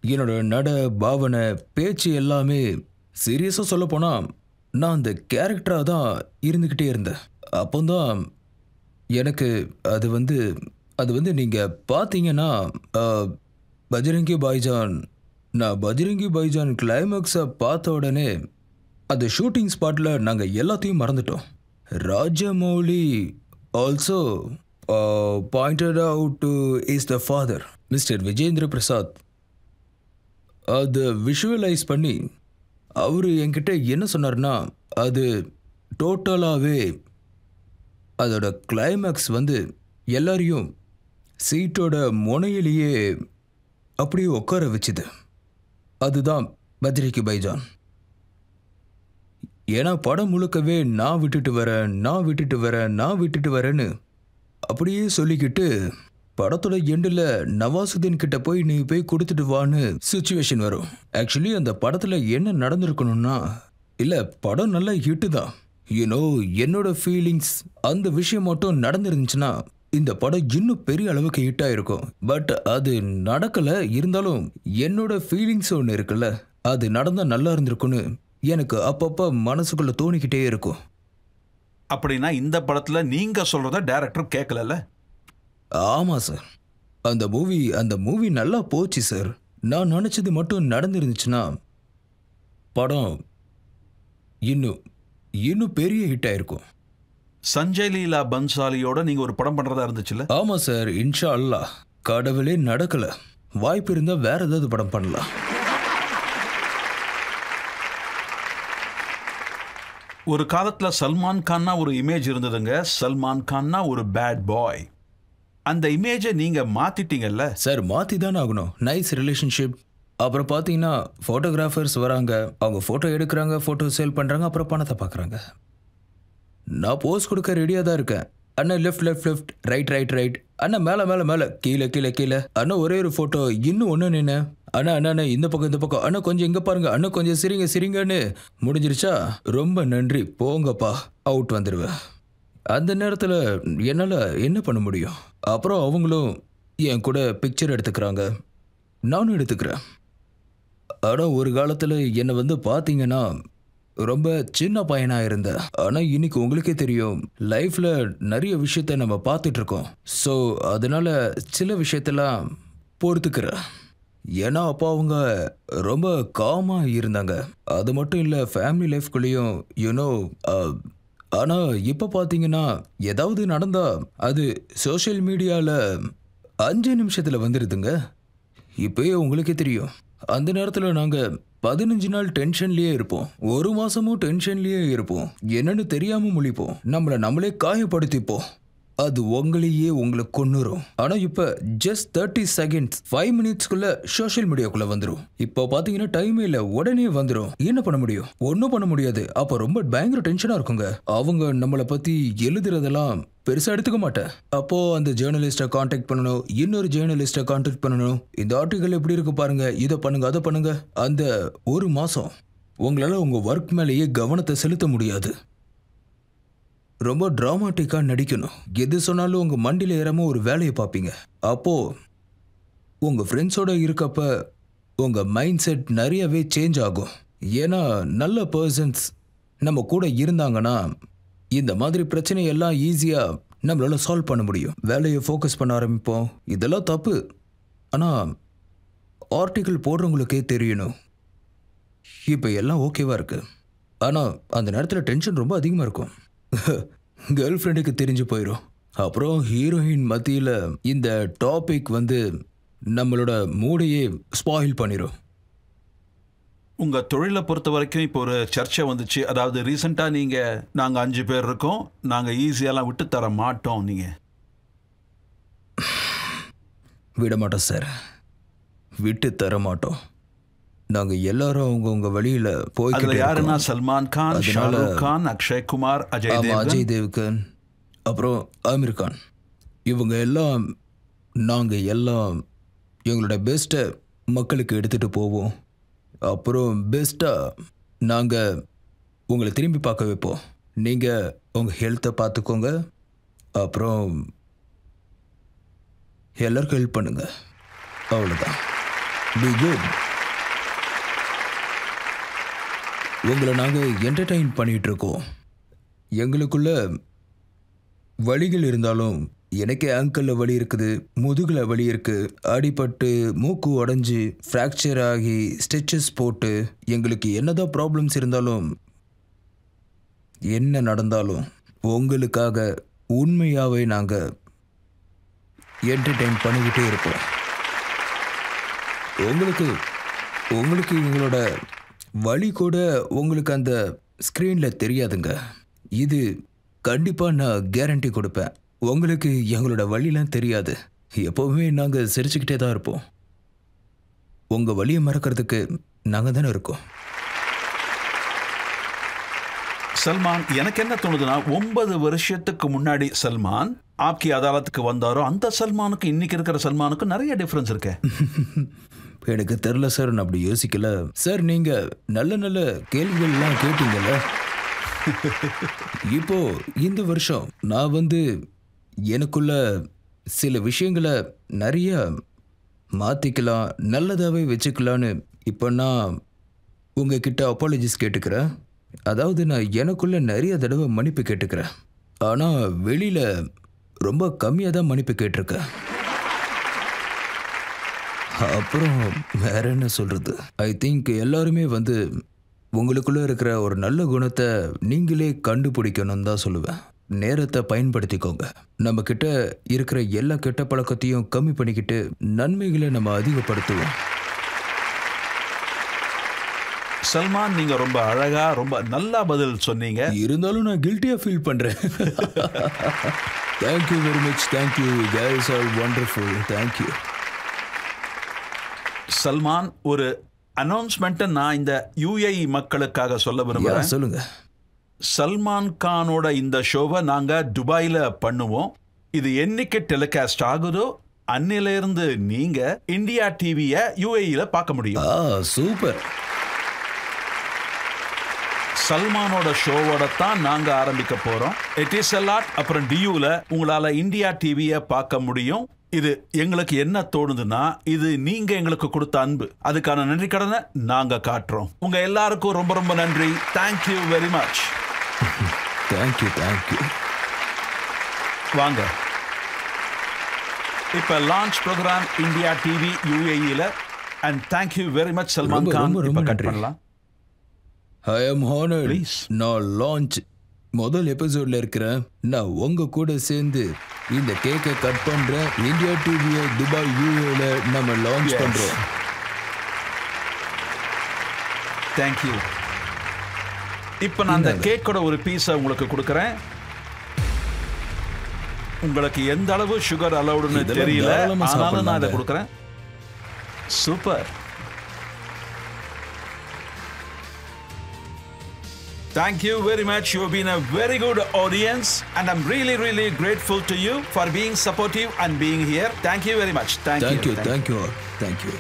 என்னோட நட பாவனை பேச்சு எல்லாமே சீரியஸாக சொல்ல போனால் நான் அந்த கேரக்டராக தான் இருந்துக்கிட்டே இருந்தேன். அப்போதான் எனக்கு அது வந்து நீங்கள் பார்த்தீங்கன்னா பஜ்ரங்கி பாய்ஜான், நான் பஜ்ரங்கி பாய்ஜான் கிளைமேக்ஸை பார்த்த உடனே அந்த ஷூட்டிங் ஸ்பாட்டில் நாங்கள் எல்லாத்தையும் மறந்துட்டோம். Rajamouli also pointed out to is the father mister Vijender Prasad. அதை விஷுவலைஸ் பண்ணி அவர் என்கிட்ட என்ன சொன்னார்னா அது டோட்டலாகவே அதோட கிளைமேக்ஸ் வந்து எல்லாரையும் சீட்டோட முனையிலேயே அப்படியே உட்கார வச்சுது. அதுதான் பஜ்ரங்கி பாய்ஜான். ஏன்னா படம் முழுக்கவே நான் விட்டுட்டு வரேன்னு அப்படியே சொல்லிக்கிட்டு படத்தோட எண்டில் நவாசுதீன் கிட்ட போய் நீ போய் கொடுத்துட்டு வான்னு சுச்சுவேஷன் வரும். ஆக்சுவலி அந்த படத்தில் என்ன நடந்திருக்கணும்னா இல்லை படம் நல்ல ஹிட்டு தான். என்னோட ஃபீலிங்ஸ் அந்த விஷயம் மட்டும் நடந்துருந்துச்சுன்னா இந்த படம் இன்னும் பெரிய அளவுக்கு ஹிட் ஆயிருக்கும். பட் அது நடக்கலை. இருந்தாலும் என்னோட ஃபீலிங்ஸ் ஒன்று இருக்குல்ல, அது நடந்தால் நல்லா இருந்திருக்குன்னு எனக்கு அப்பப்போ மனசுக்குள்ள தோணிக்கிட்டே இருக்கும். அப்படின்னா இந்த படத்தில் நீங்கள் சொல்கிறத டைரக்டர் கேட்கல? ஆமாம் சார். அந்த மூவி நல்லா போச்சு சார். நான் நினச்சது மட்டும் நடந்துருந்துச்சுன்னா படம் இன்னும் பெரிய ஹிட் ஆயிருக்கும். சஞ்சய் லீலா பன்சாலியோட நீங்கள் ஒரு படம் பண்ணுறதா இருந்துச்சுல்ல? ஆமாம் சார். இன்ஷா அல்லாஹ். கடவுளே நடக்கலை. வாய்ப்பு இருந்தால் வேற ஏதாவது படம் பண்ணலாம். ஒரு காலத்தில் சல்மான் கான்னா ஒரு இமேஜ் இருந்ததுங்க. சல்மான் கான்னா ஒரு பேட் பாய். அந்த இமேஜை நீங்கள் மாற்றிட்டீங்கல்ல சார்? மாற்றி தானே ஆகணும். Nice relationship. அப்புறம் பார்த்தீங்கன்னா ஃபோட்டோகிராஃபர்ஸ் வராங்க, அவங்க ஃபோட்டோ எடுக்கிறாங்க, ஃபோட்டோ சேல் பண்ணுறாங்க, அப்புறம் பணத்தை பார்க்குறாங்க. நான் போஸ்ட் கொடுக்க ரெடியாக தான் இருக்கேன். அண்ணா லெஃப்ட் ரைட் அண்ணா மேலே கீழே அண்ணா ஒரே ஒரு ஃபோட்டோ இன்னும் ஒன்று நின்று அண்ணா இந்த பக்கம் அண்ணா கொஞ்சம் இங்கே பாருங்க, அண்ணா கொஞ்சம் சிரிங்கன்னு முடிஞ்சிருச்சா? ரொம்ப நன்றி போங்கப்பா, அவுட் வந்துடுவேன். அந்த நேரத்தில் என்னால் என்ன பண்ண முடியும்? அப்புறம் அவங்களும் என் கூட பிக்சர் எடுத்துக்கிறாங்க, நானும் எடுத்துக்கிறேன். ஆனால் ஒரு காலத்தில் என்னை வந்து பார்த்தீங்கன்னா ரொம்ப சின்ன பையனாக இருந்தேன். ஆனால் இன்னைக்கு உங்களுக்கே தெரியும் லைஃப்பில் நிறைய விஷயத்த நம்ம பார்த்துட்ருக்கோம். ஸோ அதனால் சில விஷயத்தெல்லாம் பொறுத்துக்கிறேன். ஏன்னா அப்போ அவங்க ரொம்ப காமாக இருந்தாங்க. அது மட்டும் இல்லை ஃபேமிலி லைஃப்குள்ளேயும் ஆனால் இப்போ பார்த்தீங்கன்னா ஏதாவது நடந்தால் அது சோஷியல் மீடியாவில் 5 நிமிஷத்தில் வந்துடுதுங்க. இப்போயே உங்களுக்கே தெரியும் அந்த நேரத்தில் நாங்கள் 15 நாள் டென்ஷன்லேயே இருப்போம், 1 மாசமும் டென்ஷன்லேயே இருப்போம். என்னன்னு தெரியாமல் முழிப்போம், நம்மளே காயப்படுத்திப்போம். அது உங்களை கொன்னுரும். ஆனா இப்ப ஜஸ்ட் 30 செகண்ட்ஸ் 5 மினிட்ஸ்க்குள்ள சோஷியல் மீடியாக்குள்ள வந்துரும். இப்போ பாத்தீங்கன்னா டைம் இல்ல, உடனே வந்துரும். என்ன பண்ண முடியும்? ஒன்னும் பண்ண முடியாது. அப்ப ரொம்ப பயங்கர டென்ஷனா இருக்குங்க. அவங்க நம்மளை பத்தி எழுதுறதெல்லாம் பெருசா எடுத்துக்க மாட்டேன். அப்போ அந்த ஜேர்னலிஸ்ட கான்டாக்ட் பண்ணணும், இன்னொரு ஜேர்னலிஸ்ட கான்டாக்ட் பண்ணணும். இந்த ஆர்டிகல் எப்படி இருக்கு பாருங்க, இதை பண்ணுங்க அதை பண்ணுங்க. அந்த 1 மாசம் உங்களால உங்க ஒர்க் மேலேயே கவனத்தை செலுத்த முடியாது. ரொம்ப டிராமாட்டிக்கா நடிக்கணும். எது சொன்னாலும் உங்க மண்டியில ஏறாம ஒரு வேலையை பார்ப்பீங்க. அப்போ உங்க ஃப்ரெண்ட்ஸோட இருக்கப்ப உங்க மைண்ட் செட் நிறையவே சேஞ்ச் ஆகும். ஏன்னா நல்ல பர்சன்ஸ் நம்ம கூட இருந்தாங்கன்னா இந்த மாதிரி பிரச்சனையெல்லாம் ஈஸியா நம்மளால சால்வ் பண்ண முடியும். வேலையை ஃபோக்கஸ் பண்ண ஆரம்பிப்போம். இதெல்லாம் தப்பு. ஆனா ஆர்டிகிள் போடுறவங்களுக்கே தெரியணும். இப்போ எல்லாம் ஓகேவா இருக்கு. ஆனா அந்த நேரத்தில் டென்ஷன் ரொம்ப அதிகமாக இருக்கும். கேர்ள் ஃப்ரெண்டுக்கு தெரிஞ்சு போயிடும். அப்புறம் ஹீரோயின் மத்தியில் இந்த டாபிக் வந்து நம்மளோட மூடையே ஸ்பாயில் பண்ணிடும். உங்க தொழிலை பொறுத்த வரைக்கும் இப்போ ஒரு சர்ச்சை வந்துச்சு. அதாவது ரீசெண்டா நீங்க நாங்க 5 பேர் இருக்கோம், நாங்க ஈஸியாலாம் விட்டு தர மாட்டோம். நீங்க விட மாட்டோம் சார், விட்டு தர மாட்டோம். நாங்க எல்லாரும் அவங்கவுங்க வழியில போய்கிட்டு யாருன்னா சல்மான் கான், ஷாருக் கான், அக்ஷய் குமார், அஜய் தேவ்கன், அப்புறம் ஆமிர் கான், இவங்க எல்லாம் நாங்க எல்லாம் எங்களோட பெஸ்ட்டை மக்களுக்கு எடுத்துட்டு போவோம். அப்புறம் பெஸ்ட்டாக நாங்கள் உங்களை திரும்பி பார்க்க வைப்போம். நீங்கள் உங்கள் ஹெல்த்தை பார்த்துக்கோங்க. அப்புறம் எல்லாருக்கும் ஹெல்ப் பண்ணுங்க. அவ்வளோதான். Be good. உங்களை நாங்கள் என்டர்டெயின் பண்ணிகிட்ருக்கோம். எங்களுக்குள்ள வலிகள் இருந்தாலும், எனக்கே ஆங்கிளில் வலி இருக்குது, முதுகில் வலி இருக்குது, அடிபட்டு மூக்கு உடஞ்சி ஃப்ராக்சர் ஆகி ஸ்டிச்சஸ் போட்டு, எங்களுக்கு என்னதான் ப்ராப்ளம்ஸ் இருந்தாலும், என்ன நடந்தாலும் உங்களுக்காக உண்மையாகவே நாங்கள் என்டர்டெயின் பண்ணிக்கிட்டே இருப்போம். உங்களுக்கு எங்களோட வலி கூட உங்களுக்கு அந்த ஸ்க்ரீனில் தெரியாதுங்க. இது கண்டிப்பாக நான் கேரண்டி கொடுப்பேன். உங்களுக்கு எங்களோட வழியெலாம் தெரியாது. எப்போவுமே நாங்கள் சிரிச்சுக்கிட்டே தான் இருப்போம். உங்கள் வழியை மறக்கிறதுக்கு நாங்கள் தானே இருக்கோம். சல்மான், எனக்கு என்ன தோணுதுன்னா, 9 வருஷத்துக்கு முன்னாடி சல்மான் ஆப்கி அதாலத்துக்கு வந்தாரோ, அந்த சல்மானுக்கு இன்னைக்கு இருக்கிற சல்மானுக்கு நிறைய டிஃப்ரென்ஸ் இருக்கு. எனக்கு தெரில சார், நான் அப்படி யோசிக்கல சார். நீங்கள் நல்ல நல்ல கேள்விகள்லாம் கேட்டீங்கல்ல. இப்போ இந்த வருஷம் நான் எனக்குள்ள சில விஷயங்களை நிறைய மாற்றிக்கலாம், நல்லதாகவே வச்சுக்கலான்னு இப்போ நான் உங்ககிட்ட அப்பாலஜிஸ் கேட்டுக்கிறேன். அதாவது நான் எனக்குள்ள நிறைய தடவை மன்னிப்பு கேட்டுக்கிறேன். ஆனால் வெளியில் ரொம்ப கம்மியாக தான் மன்னிப்பு கேட்டிருக்கேன். அப்புறம் வேற என்ன சொல்கிறது, ஐ திங்க் எல்லாருமே உங்களுக்குள்ளே இருக்கிற ஒரு நல்ல குணத்தை நீங்களே கண்டுபிடிக்கணும்னு தான் சொல்லுவேன். நேரத்தை பயன்படுத்திக்கோங்க. நம்ம கிட்ட இருக்கிற எல்லா கெட்ட பழக்கத்தையும் கம்மி பண்ணிக்கிட்டு நன்மைகளை நம்ம அதிகப்படுத்துவோம். சல்மான், நீங்க ரொம்ப அழகா ரொம்ப நல்லா பதில் சொன்னீங்க. இருந்தாலும் நான் கில்ட்டியா ஃபீல் பண்றேன். Thank you very much. Thank you guys, all wonderful. Thank you. Salman, ஒரு அனௌன்ஸ்மெண்ட்டை நான் இந்த UAE மக்களுக்காக சொல்ல விரும்புகிறேன். சொல்லுங்க. சல்மான் கானோட இந்த ஷோவை நாங்கள் துபாயில் பண்ணுவோம். இது என்னைக்கு டெலிகாஸ்ட் ஆகுதோ அன்னிலிருந்து நீங்க இந்தியா டிவியை UAEல பார்க்க முடியும். சூப்பர். சல்மானோட ஷோவோட தான் நாங்க ஆரம்பிக்க போறோம். எட்டிசலாட் அப்புறம் டியூல உங்களால இந்தியா டிவியை பார்க்க முடியும். இது எங்களுக்கு என்ன தோணுதுன்னா, இது நீங்க எங்களுக்கு கொடுத்த அன்பு, அதுக்கான நன்றி கடனை நாங்க காட்டுறோம். உங்க எல்லாருக்கும் ரொம்ப ரொம்ப நன்றி. Thank you very much. Thank you. Thank you. வாங்க இப்ப லான்ச் ப்ரோக்ராம் இந்தியா டிவி UAEல. And thank you very much Salman Khan. இப்ப கட் பண்ணலாம். I am honoured. ப்ளீஸ். நான் லான்ச் முதல் எபிசோட்ல இருக்கிறேன். நான் உங்க கூட சேர்ந்து இந்த கேக்கை கட் பண்றேன். இந்தியா டிவியை துபாய் UAEல நம்ம லான்ச் பண்றோம். தேங்க்யூ. இப்போ நான் அந்த கேக்கோட ஒரு பீஸை உங்களுக்கு கொடுக்குறேன். உங்களுக்கு எந்த அளவு சுகர் அலௌடுன்னு தெரியல, ஆனாலும் நான் இதை கொடுக்குறேன். Super. Thank you very much. You've been a very good audience and I'm really, really grateful to you for being supportive and being here. Thank you very much. Thank you. Thank you.